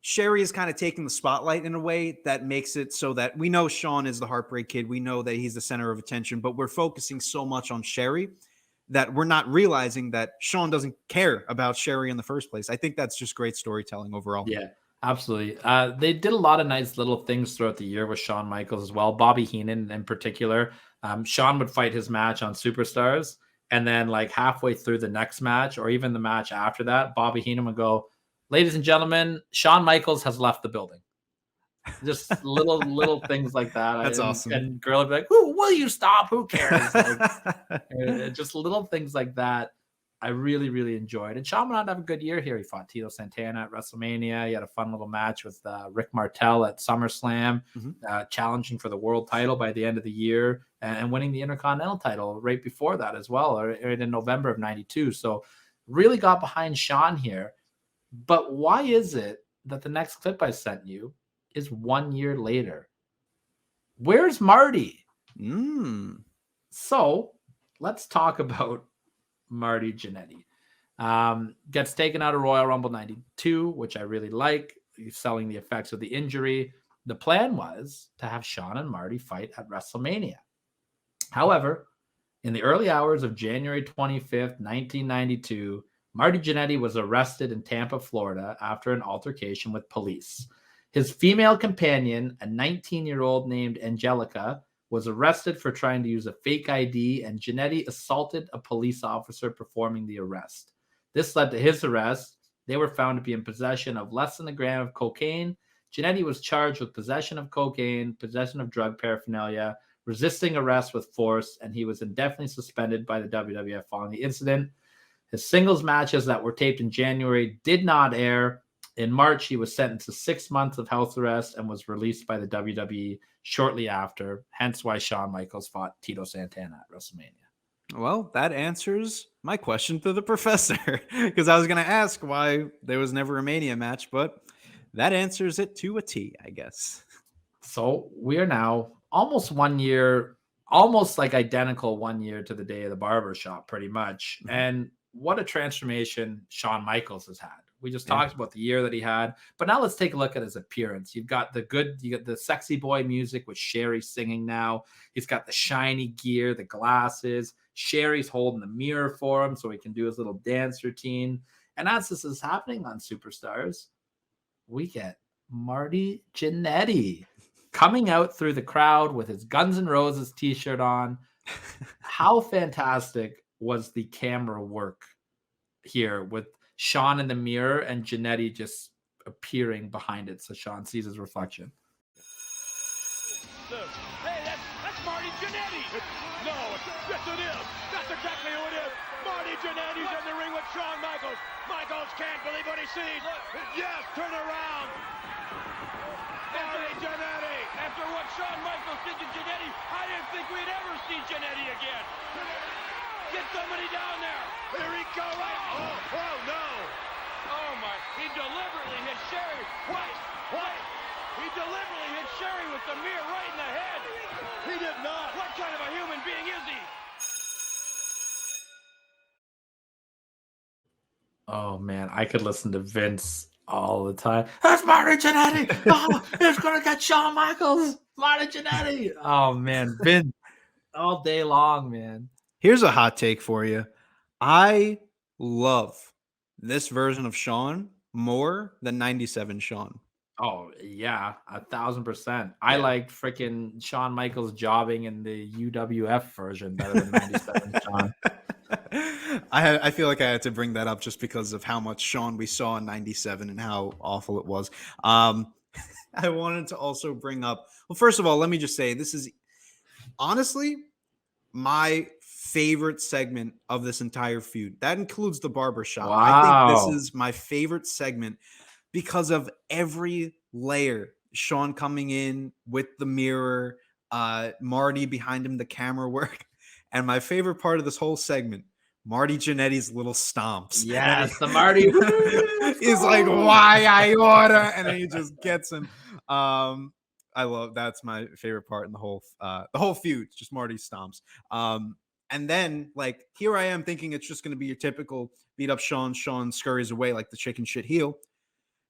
Sherry is kind of taking the spotlight in a way that makes it so that we know Shawn is the Heartbreak Kid. We know that he's the center of attention, but we're focusing so much on Sherry that we're not realizing that Shawn doesn't care about Sherry in the first place. I think that's just great storytelling overall. Yeah, absolutely. They did a lot of nice little things throughout the year with Shawn Michaels as well. Bobby Heenan in particular. Shawn would fight his match on Superstars, and then like halfway through the next match or even the match after that, Bobby Heenan would go, "Ladies and gentlemen, Shawn Michaels has left the building." Just little things like that. That's awesome. And girl would be like, "Who will you stop? Who cares?" Like, just little things like that. I really, really enjoyed. And Shawn went on to have a good year here. He fought Tito Santana at WrestleMania. He had a fun little match with Rick Martel at SummerSlam, challenging for the world title by the end of the year and winning the Intercontinental title right before that as well, or in November of '92. So really got behind Shawn here. But why is it that the next clip I sent you is 1 year later? Where's Marty? So let's talk about Marty Jannetty. Gets taken out of Royal Rumble 92, which I really like. He's selling the effects of the injury. The plan was to have Shawn and Marty fight at WrestleMania. However, in the early hours of January 25th, 1992, Marty Jannetty was arrested in Tampa, Florida after an altercation with police. His female companion, a 19-year-old named Angelica, was arrested for trying to use a fake ID, and Jannetty assaulted a police officer performing the arrest. This led to his arrest. They were found to be in possession of less than a gram of cocaine. Jannetty was charged with possession of cocaine, possession of drug paraphernalia, resisting arrest with force, and he was indefinitely suspended by the WWF following the incident. His singles matches that were taped in January did not air. In March, he was sentenced to 6 months of house arrest and was released by the WWE shortly after, hence why Shawn Michaels fought Tito Santana at WrestleMania. Well, that answers my question to the professor, because I was going to ask why there was never a Mania match, but that answers it to a T, I guess. So we are now almost 1 year, almost like identical 1 year to the day of the barber shop, pretty much. And what a transformation Shawn Michaels has had. We just talked about the year that he had, but now let's take a look at his appearance. You got the sexy boy music with Sherry singing now. He's got the shiny gear, the glasses. Sherry's holding the mirror for him so he can do his little dance routine. And as this is happening on Superstars, we get Marty Jannetty coming out through the crowd with his Guns N' Roses t-shirt on. How fantastic was the camera work here with Shawn in the mirror and Jannetty just appearing behind it so Shawn sees his reflection. Hey, that's Marty Jannetty. No, yes it is. That's exactly who it is. Marty Jannetty's in the ring with Shawn Michaels. Michaels can't believe what he sees. Yes, turn around. Marty Jannetty. After what Shawn Michaels did to Jannetty, I didn't think we'd ever see Jannetty again. Get somebody down there. Here he goes. Oh, no. Oh, my. He deliberately hit Sherry. What? He deliberately hit Sherry with the mirror right in the head. He did not. What kind of a human being is he? Oh man, I could listen to Vince all the time. That's Marty Jannetty. Oh, it's gonna get Shawn Michaels. Marty Jannetty. Oh man, Vince all day long, man. Here's a hot take for you. I love this version of Shawn more than 97 Shawn. Oh yeah, 1,000%. I Yeah. like freaking Shawn Michaels jobbing in the UWF version better than 97 Shawn. I feel like I had to bring that up just because of how much Shawn we saw in 97 and how awful it was. I wanted to also bring up, well, first of all, let me just say this is honestly my favorite segment of this entire feud. That includes the barbershop. I think this Wow. is my favorite segment because of every layer. Shawn coming in with the mirror, Marty behind him, the camera work. And my favorite part of this whole segment, Marty Jannetty's little stomps. Yes, the Marty. He's like, why I order? And then he just gets him. I love, that's my favorite part in the whole feud, just Marty stomps. And then like here I am thinking it's just gonna be your typical beat up Shawn. Shawn scurries away like the chicken shit heel.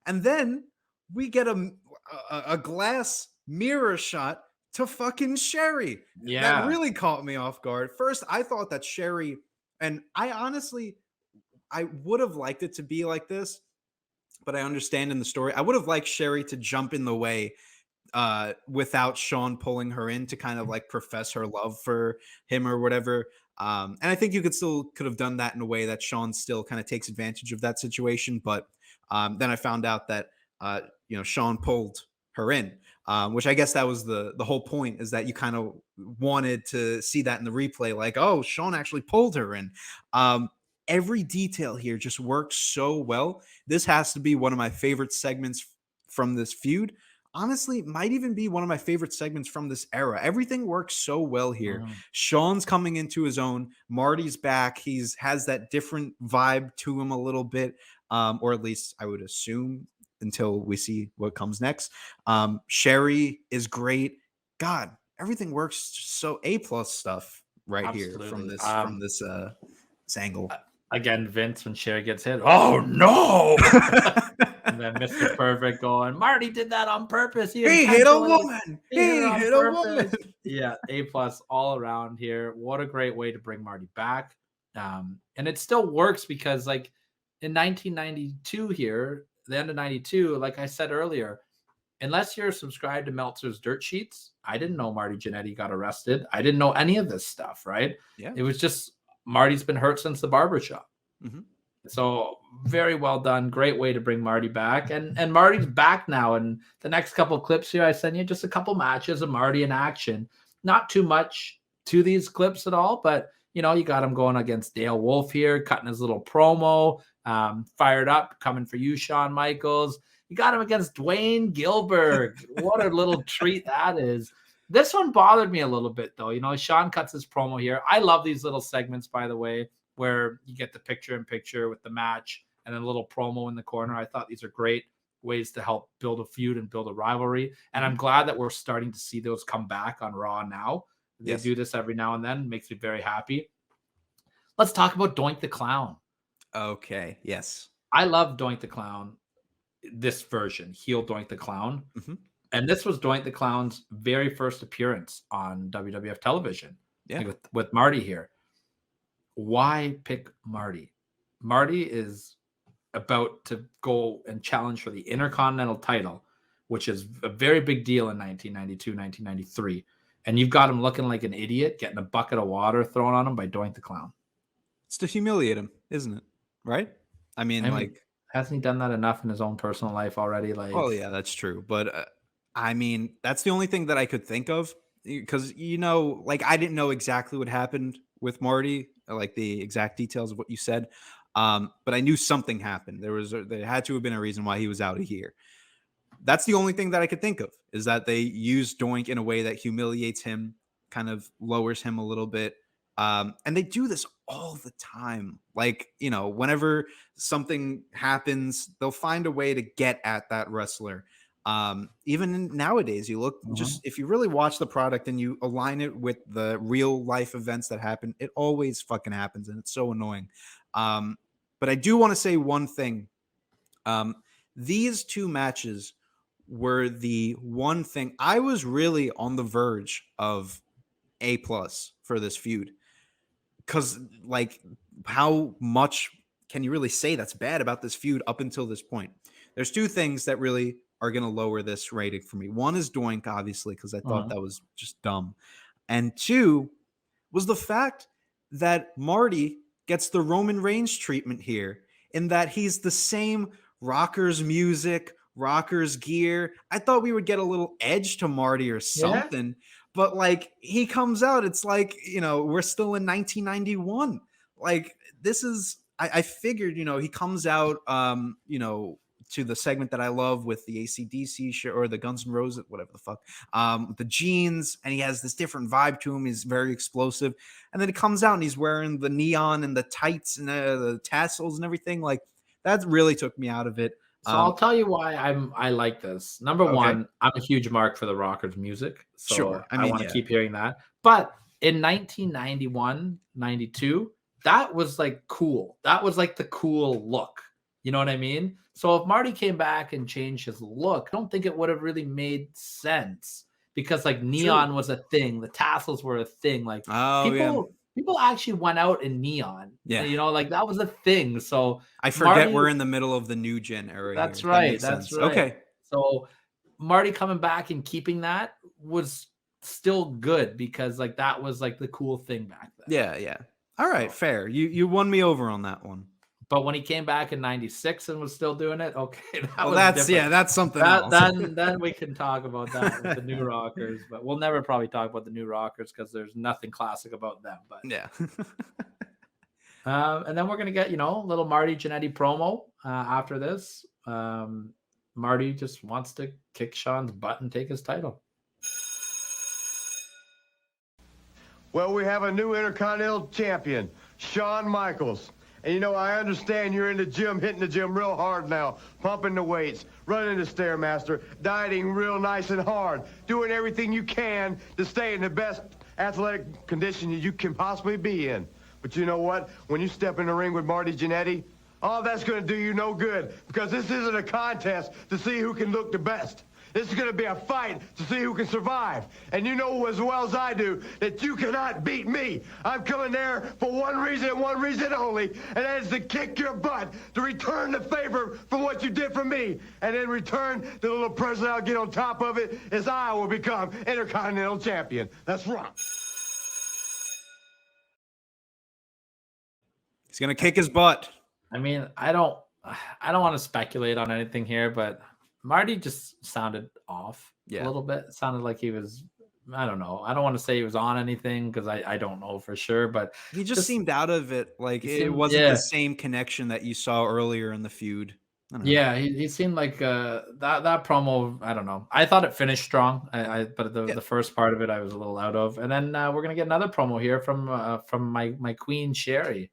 And then we get a glass mirror shot to fucking Sherry. Yeah. That really caught me off guard. First, I thought that Sherry, and I honestly, I would have liked it to be like this, but I understand in the story, I would have liked Sherry to jump in the way without Shawn pulling her in to kind of like profess her love for him or whatever. And I think you could have done that in a way that Shawn still kind of takes advantage of that situation. But then I found out that Shawn pulled her in, which I guess that was the whole point, is that you kind of wanted to see that in the replay, like, oh, Shawn actually pulled her in. Every detail here just works so well. This has to be one of my favorite segments from this feud. Honestly, might even be one of my favorite segments from this era. Everything works so well here. Shawn's coming into his own. Marty's back. Has that different vibe to him a little bit, or at least I would assume until we see what comes next. Sherry is great. God, everything works so A+ stuff right Absolutely. here from this angle. Again, Vince, when Sherry gets hit, oh no! And then Mr. Perfect going, Marty did that on purpose. He hit a woman. He hit a woman. Yeah, A+ all around here. What a great way to bring Marty back. And it still works because, like, in 1992 here, the end of 92, like I said earlier, unless you're subscribed to Meltzer's Dirt Sheets, I didn't know Marty Jannetty got arrested. I didn't know any of this stuff, right? Yeah. It was just Marty's been hurt since the barbershop. Mm-hmm. So very well done. Great way to bring Marty back. And Marty's back now. And the next couple of clips here, I send you just a couple matches of Marty in action. Not too much to these clips at all, but you got him going against Dale Wolf here, cutting his little promo, fired up, coming for you, Shawn Michaels. You got him against Dwayne Gilbert. What a little treat that is. This one bothered me a little bit, though. Shawn cuts his promo here. I love these little segments, by the way, where you get the picture-in-picture with the match and then a little promo in the corner. I thought these are great ways to help build a feud and build a rivalry. And I'm glad that we're starting to see those come back on Raw now. They do this every now and then. Makes me very happy. Let's talk about Doink the Clown. Okay, yes. I love Doink the Clown, this version, heel Doink the Clown. Mm-hmm. And this was Doink the Clown's very first appearance on WWF television. Yeah. With Marty here. Why pick Marty? Marty is about to go and challenge for the Intercontinental title, which is a very big deal in 1992, 1993. And you've got him looking like an idiot, getting a bucket of water thrown on him by Doink the Clown. It's to humiliate him, isn't it? Right? I mean, hasn't he done that enough in his own personal life already? Like, oh yeah, that's true. But I mean, that's the only thing that I could think of, because I didn't know exactly what happened with Marty, like the exact details of what you said. But I knew something happened. There had to have been a reason why he was out of here. That's the only thing that I could think of, is that they use Doink in a way that humiliates him, kind of lowers him a little bit. And they do this all the time. Like, whenever something happens, they'll find a way to get at that wrestler. Even nowadays, you look, just if you really watch the product and you align it with the real life events that happen, it always fucking happens. And it's so annoying. But I do want to say one thing. These two matches were the one thing I was really on the verge of A+ for this feud. Because, like, how much can you really say that's bad about this feud up until this point? There's two things that really are going to lower this rating for me. One is Doink, obviously, because I thought that was just dumb. And two was the fact that Marty gets the Roman Reigns treatment here, in that he's the same Rockers music, Rockers gear. I thought we would get a little edge to Marty or something. But, like, he comes out, it's like, we're still in 1991. Like, this is, I figured, he comes out, to the segment that I love with the AC/DC shirt or the Guns N' Roses, whatever the fuck, the jeans, and he has this different vibe to him. He's very explosive. And then he comes out and he's wearing the neon and the tights and the tassels and everything. Like, that really took me out of it. So I'll tell you why I like this. Number one, I'm a huge mark for the Rockers music. So sure. I want to keep hearing that. But in 1991, 92, that was like cool. That was like the cool look. You know what I mean? So if Marty came back and changed his look, I don't think it would have really made sense, because like neon was a thing. The tassels were a thing. Like people actually went out in neon. Yeah. Like that was a thing. So I forget we're in the middle of the new gen era. That's here. right. That's right. Okay. So Marty coming back and keeping that was still good, because like that was like the cool thing back then. Yeah, yeah. All right, fair. You won me over on that one. But when he came back in 96 and was still doing it, okay. That's something else. Then we can talk about that with the New Rockers, but we'll never probably talk about the New Rockers because there's nothing classic about them. But yeah. And then we're gonna get little Marty Jannetty promo after this. Marty just wants to kick Shawn's butt and take his title. Well, we have a new Intercontinental Champion, Shawn Michaels. And I understand you're in the gym, hitting the gym real hard now, pumping the weights, running the Stairmaster, dieting real nice and hard, doing everything you can to stay in the best athletic condition you can possibly be in. But you know what? When you step in the ring with Marty Jannetty, all that's going to do you no good, because this isn't a contest to see who can look the best. This is going to be a fight to see who can survive. And you know as well as I do that you cannot beat me. I'm coming there for one reason and one reason only, and that is to kick your butt, to return the favor for what you did for me. And in return, the little present I'll get on top of it is I will become Intercontinental Champion. That's right. He's going to kick his butt. I mean, I don't want to speculate on anything here, but Marty just sounded off a little bit. It sounded like he was, I don't know. I don't want to say he was on anything because I don't know for sure, but he just seemed out of it. Like it wasn't the same connection that you saw earlier in the feud. Yeah, he seemed like that promo. I don't know. I thought it finished strong. But the first part of it I was a little out of. And then we're gonna get another promo here from my queen Sherry.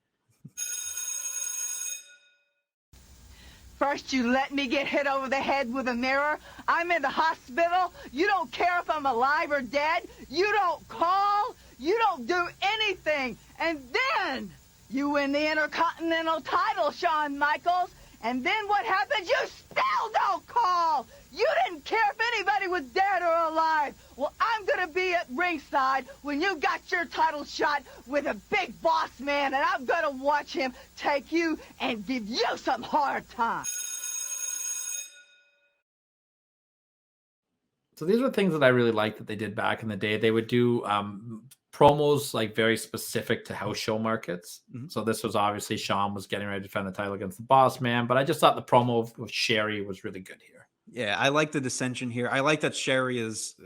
First, you let me get hit over the head with a mirror. I'm in the hospital. You don't care if I'm alive or dead. You don't call. You don't do anything. And then you win the Intercontinental title, Shawn Michaels. And then what happens? You still don't call. You didn't care if anybody was dead or alive. Well, I'm going to be at ringside when you got your title shot with a big boss man, and I'm going to watch him take you and give you some hard time. So these are things that I really liked that they did back in the day. They would do promos like very specific to house show markets. Mm-hmm. So this was obviously Shawn was getting ready to defend the title against the boss man, but I just thought the promo with Sherry was really good here. Yeah, I like the dissension here. I like that Sherry is,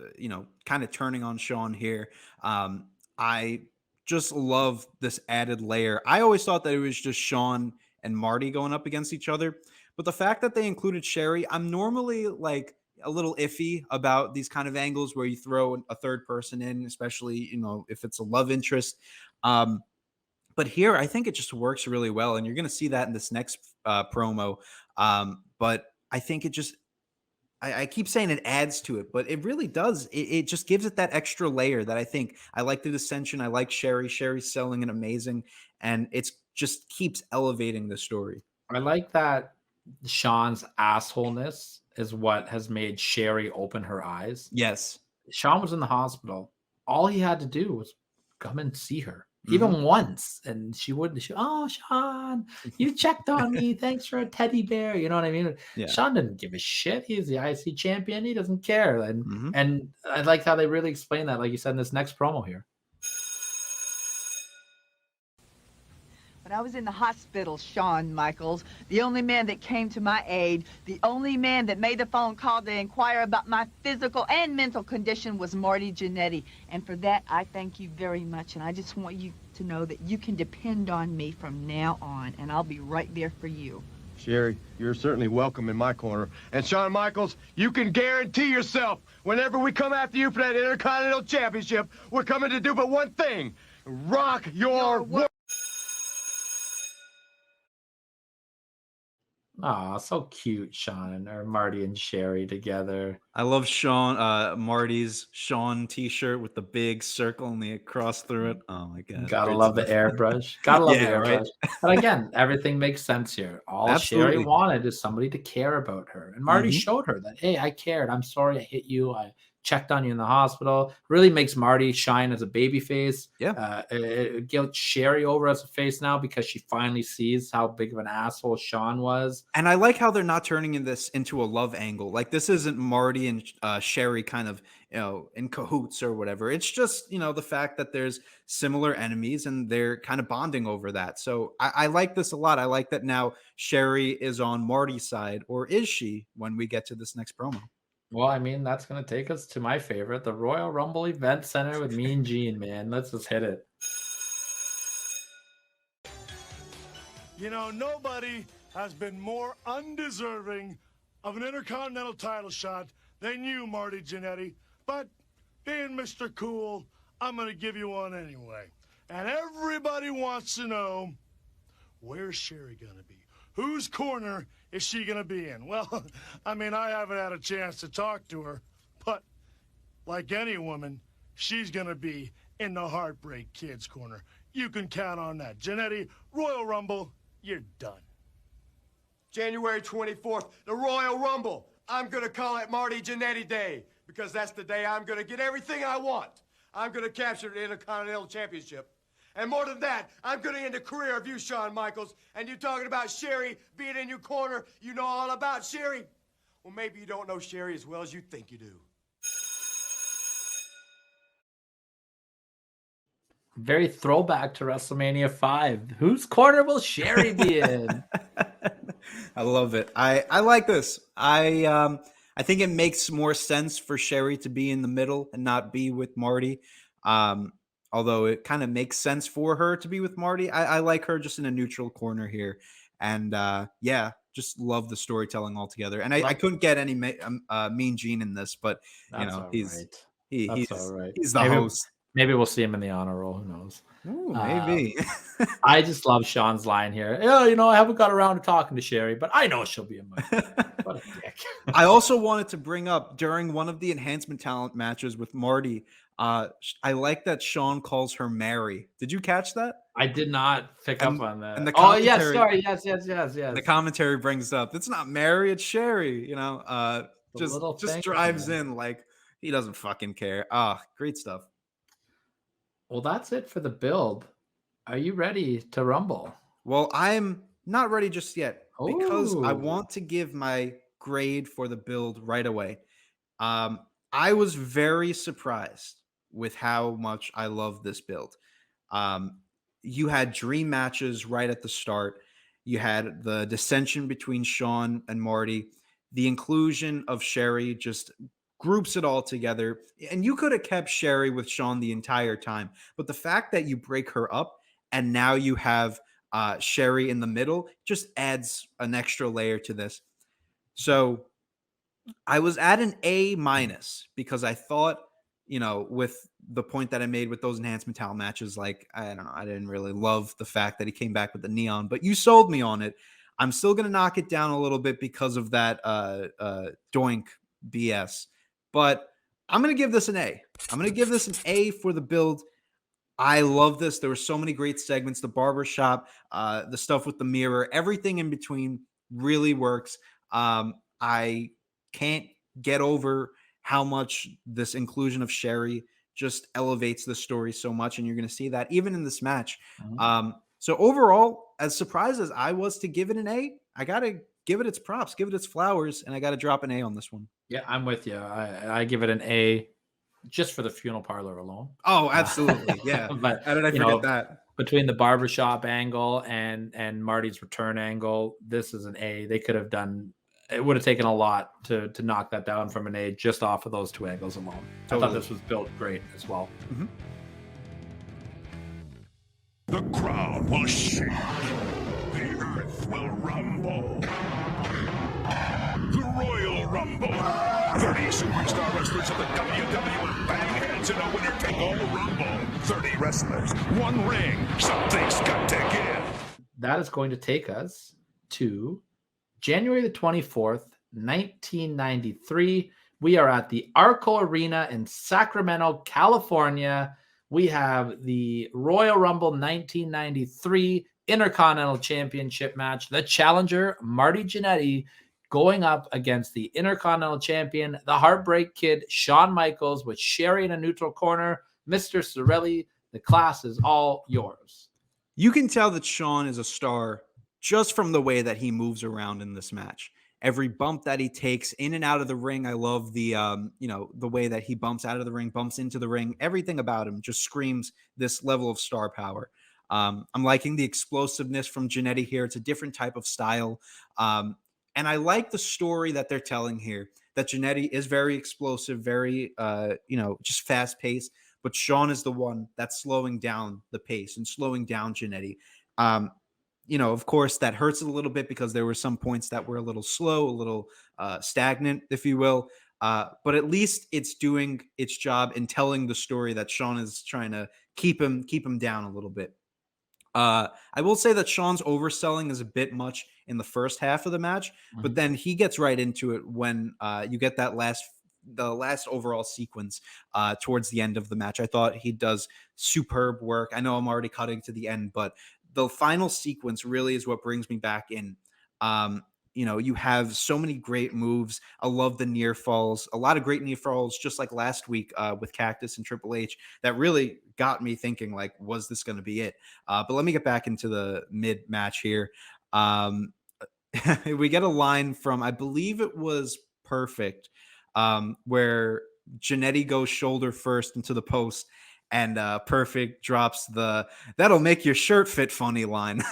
kind of turning on Shawn here. I just love this added layer. I always thought that it was just Shawn and Marty going up against each other, but the fact that they included Sherry, I'm normally like a little iffy about these kind of angles where you throw a third person in, especially, if it's a love interest. But here, I think it just works really well. And you're going to see that in this next promo. But I think it just, I keep saying it adds to it, but it really does. It just gives it that extra layer that I think I like the dissension. I like Sherry. Sherry's selling it amazing. And it's just keeps elevating the story. I like that Shawn's assholeness is what has made Sherry open her eyes. Yes. Shawn was in the hospital. All he had to do was come and see her, Mm-hmm. even once, and she wouldn't. Oh, Shawn, you checked on me. Thanks for a teddy bear. You know what I mean? Yeah. Shawn didn't give a shit. He's the IC champion. He doesn't care. And Mm-hmm. and I like how they really explain that, like you said in this next promo here. When I was in the hospital, Shawn Michaels, the only man that came to my aid, the only man that made the phone call to inquire about my physical and mental condition was Marty Jannetty. And for that, I thank you very much. And I just want you to know that you can depend on me from now on, and I'll be right there for you. Sherry, you're certainly welcome in my corner. And Shawn Michaels, you can guarantee yourself, whenever we come after you for that Intercontinental Championship, we're coming to do but one thing: rock your world. Aw, so cute, Shawn or Marty and Sherry together. I love Marty's Shawn t-shirt with the big circle and the cross through it. Oh my god. Gotta great love the stuff. airbrush. Gotta love the Yeah, right? airbrush. But again, everything makes sense here. All Absolutely. Sherry wanted is somebody to care about her. And Marty Mhm. showed her that, hey, I cared. I'm sorry I hit you. I checked on you in the hospital. Really makes Marty shine as a baby face. Yeah. It guilt Sherry over as a face now because she finally sees how big of an asshole Shawn was. And I like how they're not turning this into a love angle. Like, this isn't Marty and Sherry kind of, in cahoots or whatever. It's just, the fact that there's similar enemies and they're kind of bonding over that. So I like this a lot. I like that now Sherry is on Marty's side, or is she, when we get to this next promo? Well, I mean, that's going to take us to my favorite, the Royal Rumble Event Center with Mean Gene, man. Let's just hit it. You know, nobody has been more undeserving of an Intercontinental title shot than you, Marty Jannetty. But being Mr. Cool, I'm going to give you one anyway. And everybody wants to know, where's Sherry going to be? Whose corner is she going to be in? Well, I mean, I haven't had a chance to talk to her, but like any woman, she's going to be in the Heartbreak Kid's corner. You can count on that. Jannetty, Royal Rumble, you're done. January 24th, the Royal Rumble. I'm going to call it Marty Jannetty Day because that's the day I'm going to get everything I want. I'm going to capture the Intercontinental Championship. And more than that, I'm going to end the career of you, Shawn Michaels. And you're talking about Sherry being in your corner. You know all about Sherry. Well, maybe you don't know Sherry as well as you think you do. Very throwback to WrestleMania 5. Whose corner will Sherry be in? I love it. I like this. I think it makes more sense for Sherry to be in the middle and not be with Marty. Although it kind of makes sense for her to be with Marty. I like her just in a neutral corner here. And just love the storytelling altogether. And I couldn't get any Mean Gene in this, but he's the host. Maybe we'll see him in the honor roll. Who knows? Ooh, maybe. I just love Shawn's line here. I haven't got around to talking to Sherry, but I know she'll be in my. What a dick. I also wanted to bring up during one of the enhancement talent matches with Marty. I like that Shawn calls her Mary. Did you catch that? I did not pick up on that. And the yes. The commentary brings up, it's not Mary, it's Sherry. Just drives in like he doesn't fucking care. Great stuff. Well, that's it for the build. Are you ready to rumble? Well, I'm not ready just yet because I Ooh. want to give my grade for the build right away. I was very surprised with how much I love this build. You had dream matches right at the start. You had the dissension between Shawn and Marty. The inclusion of Sherry just groups it all together. And you could have kept Sherry with Shawn the entire time. But the fact that you break her up and now you have Sherry in the middle just adds an extra layer to this. So I was at an A- because I thought, with the point that I made with those enhancement talent matches, like, I don't know, I didn't really love the fact that he came back with the neon, but you sold me on it. I'm still going to knock it down a little bit because of that doink BS, but I'm going to give this an A. I'm going to give this an A for the build. I love this. There were so many great segments. The barbershop, the stuff with the mirror, everything in between really works. I can't get over how much this inclusion of Sherry just elevates the story so much. And you're going to see that even in this match. So overall, as surprised as I was to give it an A, I got to give it its props, give it its flowers, and I got to drop an A on this one. Yeah, I'm with you. I give it an A just for the funeral parlor alone. Oh, absolutely. Yeah. But how did I forget that? Between the barbershop angle and Marty's return angle, this is an A. They could have done, it would have taken a lot to knock that down from an A just off of those two angles alone. Totally. I thought this was built great as well. Mm-hmm. The crowd will shake. The earth will rumble. The Royal Rumble. 30 superstar wrestlers of the WWF bang heads in a winner-take-all Rumble. 30 wrestlers, one ring. Something's got to give. That is going to take us to January the 24th, 1993. We are at the Arco Arena in Sacramento, California. We have the Royal Rumble 1993 Intercontinental Championship match. The challenger, Marty Jannetty, going up against the Intercontinental Champion, the Heartbreak Kid, Shawn Michaels, with Sherry in a neutral corner. Mr. Sorelli, the class is all yours. You can tell that Shawn is a star just from the way that he moves around in this match. Every bump that he takes in and out of the ring. I love the, the way that he bumps out of the ring, bumps into the ring. Everything about him just screams this level of star power. I'm liking the explosiveness from Jannetty here. It's a different type of style. And I like the story that they're telling here, that Jannetty is very explosive, very, just fast paced, but Shawn is the one that's slowing down the pace and slowing down Jannetty. Of course, that hurts a little bit because there were some points that were a little slow, a little stagnant, if you will. But at least it's doing its job in telling the story that Shawn is trying to keep him down a little bit. I will say that Shawn's overselling is a bit much in the first half of the match, but then he gets right into it when you get the last overall sequence towards the end of the match. I thought he does superb work. I know I'm already cutting to the end, but the final sequence really is what brings me back in. You have so many great moves. I love the near falls, a lot of great near falls, just like last week with Cactus and Triple H, that really got me thinking, like, was this going to be it? But let me get back into the mid match here. We get a line from, I believe it was Perfect, where Jannetty goes shoulder first into the post, and Perfect drops the "that'll make your shirt fit" funny line.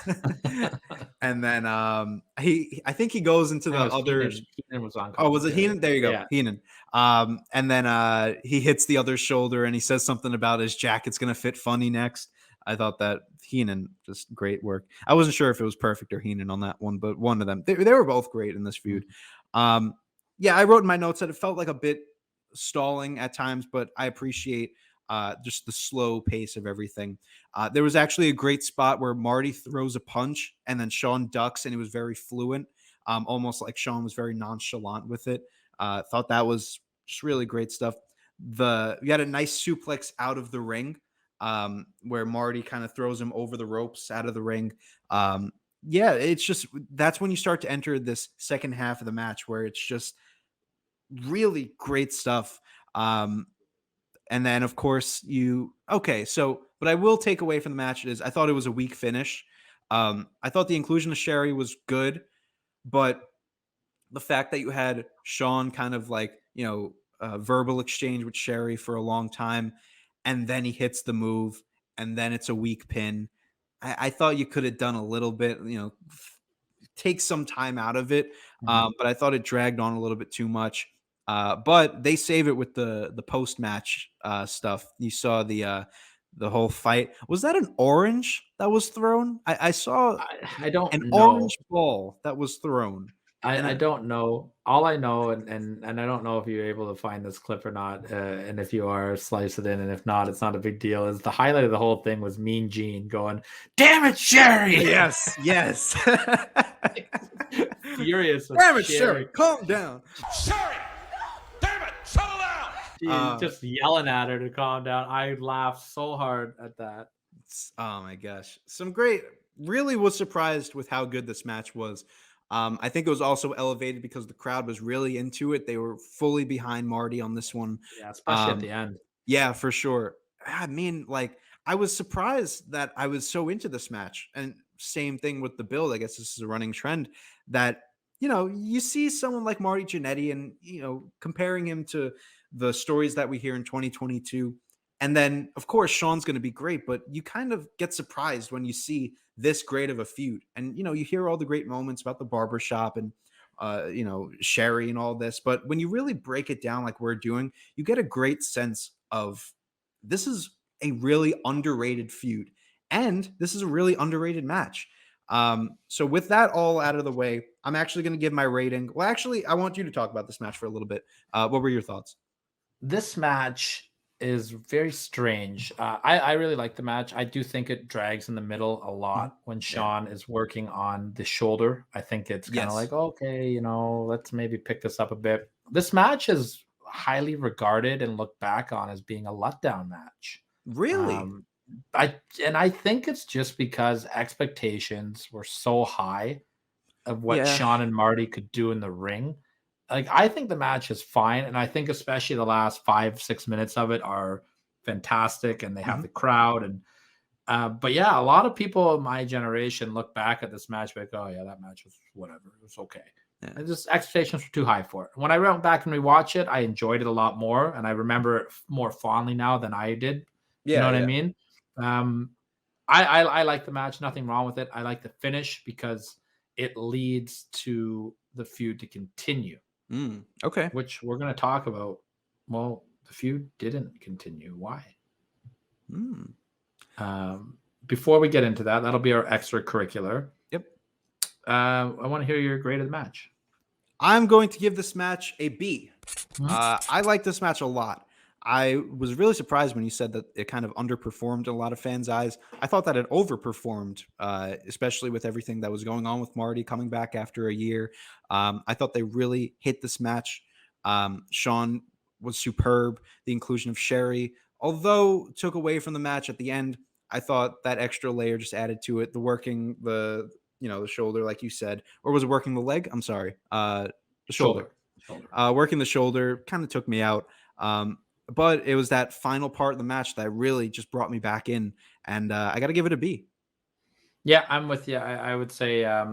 And then I think he goes into the other. Heenan was on. Oh, was it Heenan? There you go, yeah. Heenan. And then he hits the other shoulder, and he says something about his jacket's gonna fit funny next. I thought that Heenan, just great work. I wasn't sure if it was Perfect or Heenan on that one, but one of them. They were both great in this feud. Yeah, I wrote in my notes that it felt like a bit stalling at times, but I appreciate just the slow pace of everything. There was actually a great spot where Marty throws a punch and then Shawn ducks, and it was very fluent, almost like Shawn was very nonchalant with it. Thought that was just really great stuff. You had a nice suplex out of the ring, where Marty kind of throws him over the ropes out of the ring. Yeah, it's just, that's when you start to enter this second half of the match where it's just really great stuff. And then, of course, what I will take away from the match is I thought it was a weak finish. I thought the inclusion of Sherry was good, but the fact that you had Shawn kind of like, verbal exchange with Sherry for a long time, and then he hits the move, and then it's a weak pin. I thought you could have done a little bit, take some time out of it. But I thought it dragged on a little bit too much. But they save it with the post-match stuff. You saw the whole fight. Was that an orange that was thrown? I saw I don't an know. orange ball that was thrown. I don't know. All I know, and I don't know if you're able to find this clip or not, and if you are, slice it in, and if not, it's not a big deal, is the highlight of the whole thing was Mean Gene going, "Damn it, Sherry!" Yes. Furious. Damn it, Sherry, calm down. Sherry! Damn it! Settle down! She's just yelling at her to calm down. I laughed so hard at that. Oh my gosh. Really was surprised with how good this match was. I think it was also elevated because the crowd was really into it. They were fully behind Marty on this one. Yeah, especially at the end. Yeah, for sure. I mean, like, I was surprised that I was so into this match. And same thing with the build. I guess this is a running trend that, you see someone like Marty Jannetty and, comparing him to the stories that we hear in 2022. And then, of course, Shawn's going to be great, but you kind of get surprised when you see this great of a feud. And, you hear all the great moments about the barbershop and, Sherry and all this. But when you really break it down like we're doing, you get a great sense of this is a really underrated feud. And this is a really underrated match. So with that all out of the way, I'm actually going to give my rating. Well, actually, I want you to talk about this match for a little bit. What were your thoughts? This match is very strange. I really like the match. I do think it drags in the middle a lot when Shawn is working on the shoulder. I think it's kind of like, okay, let's maybe pick this up a bit. This match is highly regarded and looked back on as being a letdown match. Really? I think it's just because expectations were so high of what Shawn and Marty could do in the ring. Like, I think the match is fine, and I think especially the last 5-6 minutes of it are fantastic, and they have the crowd. And but yeah, a lot of people in my generation look back at this match like, oh yeah, that match was whatever, it was okay. And just expectations were too high for it. When I went back and rewatch it, I enjoyed it a lot more, and I remember it more fondly now than I did. You know what I mean? I like the match. Nothing wrong with it. I like the finish because it leads to the feud to continue. Okay. Which we're going to talk about. Well, the feud didn't continue. Why? Before we get into that, that'll be our extracurricular. Yep. I want to hear your grade of the match. I'm going to give this match a B. I like this match a lot. I was really surprised when you said that it kind of underperformed in a lot of fans' eyes. I thought that it overperformed, especially with everything that was going on with Marty coming back after a year. I thought they really hit this match. Shawn was superb. The inclusion of Sherry, although took away from the match at the end, I thought that extra layer just added to it. The working the shoulder, like you said, or was it working the leg? I'm sorry, the shoulder. Working the shoulder kind of took me out. But it was that final part of the match that really just brought me back in, and I got to give it a B. Yeah, I'm with you. I would say a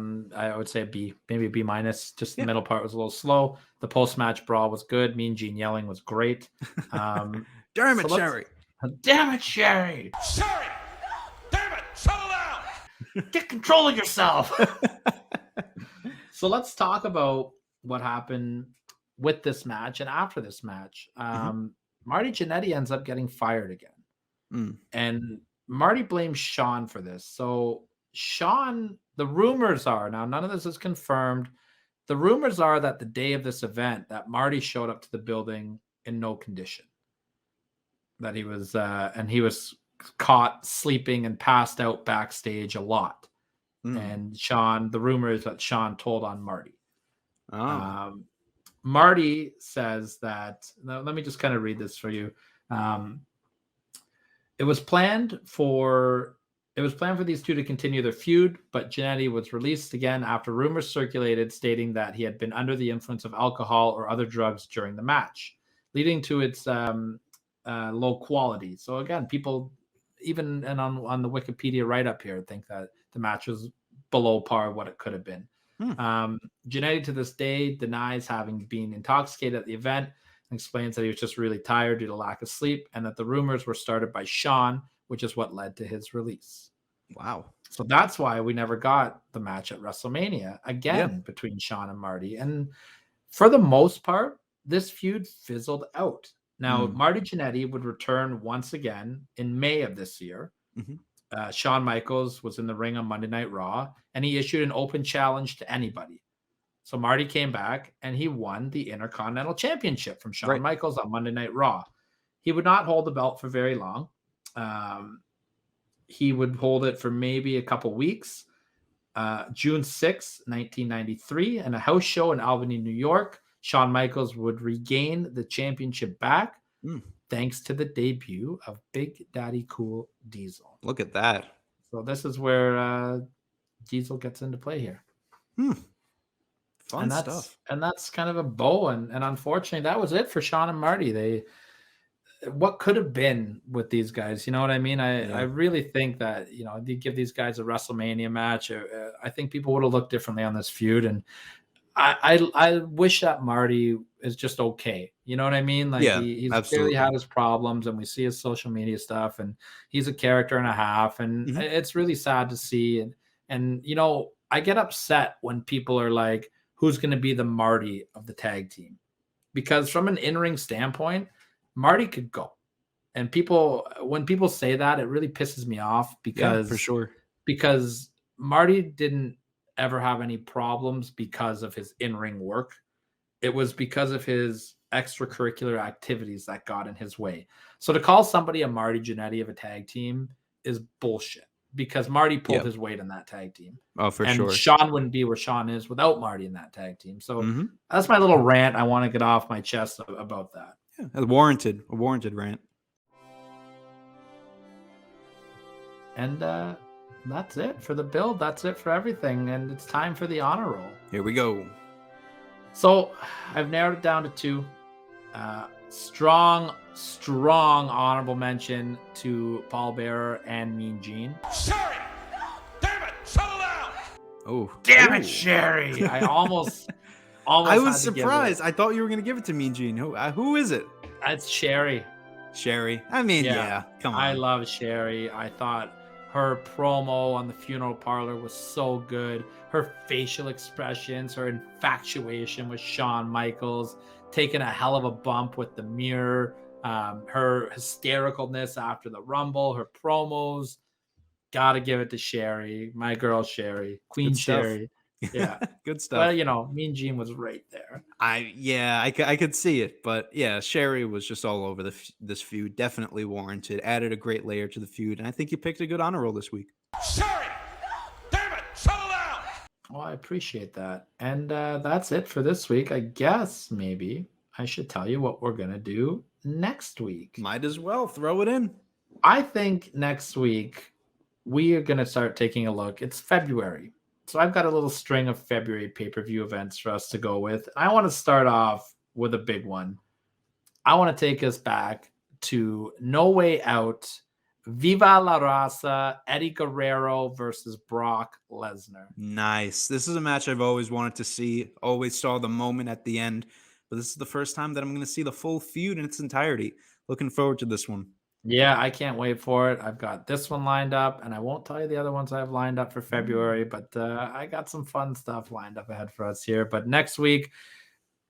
B, maybe a B minus. Just the middle part was a little slow. The post-match brawl was good. Mean Gene yelling was great. Damn it, Sherry! Damn it, Sherry! Sherry! Damn it! Settle down! Get control of yourself. So let's talk about what happened with this match and after this match. Marty Jannetty ends up getting fired again. And Marty blames Shawn for this. So Shawn, the rumors are, now none of this is confirmed. The rumors are that the day of this event that Marty showed up to the building in no condition. That he was caught sleeping and passed out backstage a lot. And Shawn, the rumor is that Shawn told on Marty. Marty says that, let me just kind of read this for you. It was planned for these two to continue their feud, but Jannetty was released again after rumors circulated stating that he had been under the influence of alcohol or other drugs during the match, leading to its low quality. So again, people even on the Wikipedia write-up here think that the match was below par what it could have been. Jannetty to this day denies having been intoxicated at the event and explains that he was just really tired due to lack of sleep and that the rumors were started by Shawn, which is what led to his release. Wow. So that's why we never got the match at WrestleMania again between Shawn and Marty. And for the most part, this feud fizzled out. Now, Marty Jannetty would return once again in May of this year. Shawn Michaels was in the ring on Monday Night Raw, and he issued an open challenge to anybody. So Marty came back, and he won the Intercontinental Championship from Shawn Michaels on Monday Night Raw. He would not hold the belt for very long. He would hold it for maybe a couple weeks. June 6, 1993, in a house show in Albany, New York, Shawn Michaels would regain the championship back thanks to the debut of Big Daddy Cool Diesel. Look at that. So this is where Diesel gets into play here. Fun stuff. And that's kind of a bow. And unfortunately, that was it for Shawn and Marty. What could have been with these guys? You know what I mean? I really think that, they give these guys a WrestleMania match. I think people would have looked differently on this feud. And I wish that Marty is just okay. You know what I mean? Like he's clearly had his problems, and we see his social media stuff, and he's a character and a half, and it's really sad to see. And I get upset when people are like, who's going to be the Marty of the tag team? Because from an in-ring standpoint, Marty could go. And when people say that, it really pisses me off because for sure. Because Marty didn't ever have any problems because of his in-ring work. It was because of his extracurricular activities that got in his way. So to call somebody a Marty Jannetty of a tag team is bullshit, because Marty pulled his weight in that tag team. Oh, for sure. And Shawn wouldn't be where Shawn is without Marty in that tag team. So that's my little rant I want to get off my chest about that. Yeah, a warranted rant. And that's it for the build. That's it for everything. And it's time for the honor roll. Here we go. So I've narrowed it down to 2. Strong honorable mention to Paul Bearer and Mean Gene. Sherry! Damn it! Settle down! Oh, damn it, Sherry! I almost I was surprised. I thought you were going to give it to Mean Gene. Who is it? It's Sherry. Sherry. I mean, yeah. Come on. I love Sherry. I thought her promo on the funeral parlor was so good. Her facial expressions, her infatuation with Shawn Michaels, taking a hell of a bump with the mirror, her hystericalness after the Rumble, her promos. Gotta give it to Sherry, my girl Sherry, Queen Sherry. Yeah, good stuff. Well, Mean Gene was right there. I could see it, but yeah, Sherry was just all over this feud. Definitely warranted. Added a great layer to the feud, and I think you picked a good honor roll this week. Sherry, damn it, settle down. Well, I appreciate that, and that's it for this week. I guess maybe I should tell you what we're gonna do next week. Might as well throw it in. I think next week we are gonna start taking a look. It's February. So I've got a little string of February pay-per-view events for us to go with. I want to start off with a big one. I want to take us back to No Way Out, Viva la Raza, Eddie Guerrero versus Brock Lesnar. Nice. This is a match I've always wanted to see. Always saw the moment at the end. But this is the first time that I'm going to see the full feud in its entirety. Looking forward to this one. Yeah, I can't wait for it. I've got this one lined up, and I won't tell you the other ones I have lined up for February, but I got some fun stuff lined up ahead for us here. But next week,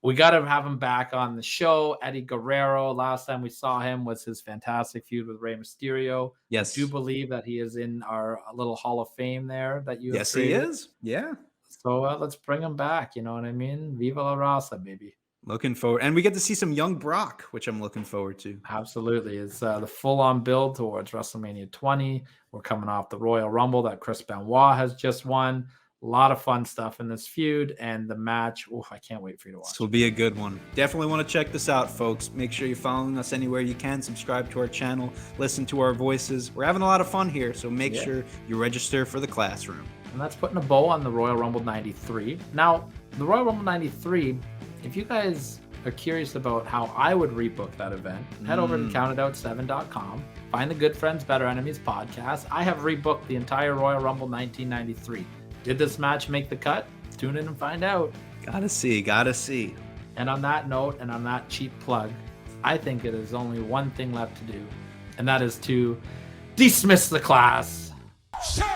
we got to have him back on the show. Eddie Guerrero, last time we saw him was his fantastic feud with Rey Mysterio. Yes. I do believe that he is in our little Hall of Fame there that you Yes, he is. Yeah. So let's bring him back. You know what I mean? Viva la Raza, baby. Looking forward. And we get to see some young Brock, which I'm looking forward to. Absolutely. It's the full-on build towards WrestleMania 20. We're coming off the Royal Rumble that Chris Benoit has just won. A lot of fun stuff in this feud, and the match, I can't wait for you to watch. This will be a good one. Definitely want to check this out, folks. Make sure you're following us anywhere you can. Subscribe to our channel. Listen to our voices. We're having a lot of fun here, so make sure you register for the classroom. And that's putting a bow on the Royal Rumble 93. Now, the Royal Rumble 93, if you guys are curious about how I would rebook that event, head over to countout7.com. Find the Good Friends, Better Enemies podcast. I have rebooked the entire Royal Rumble 1993. Did this match make the cut? Tune in and find out. Gotta see. And on that note, and on that cheap plug, I think it is only one thing left to do, and that is to dismiss the class. Sherry!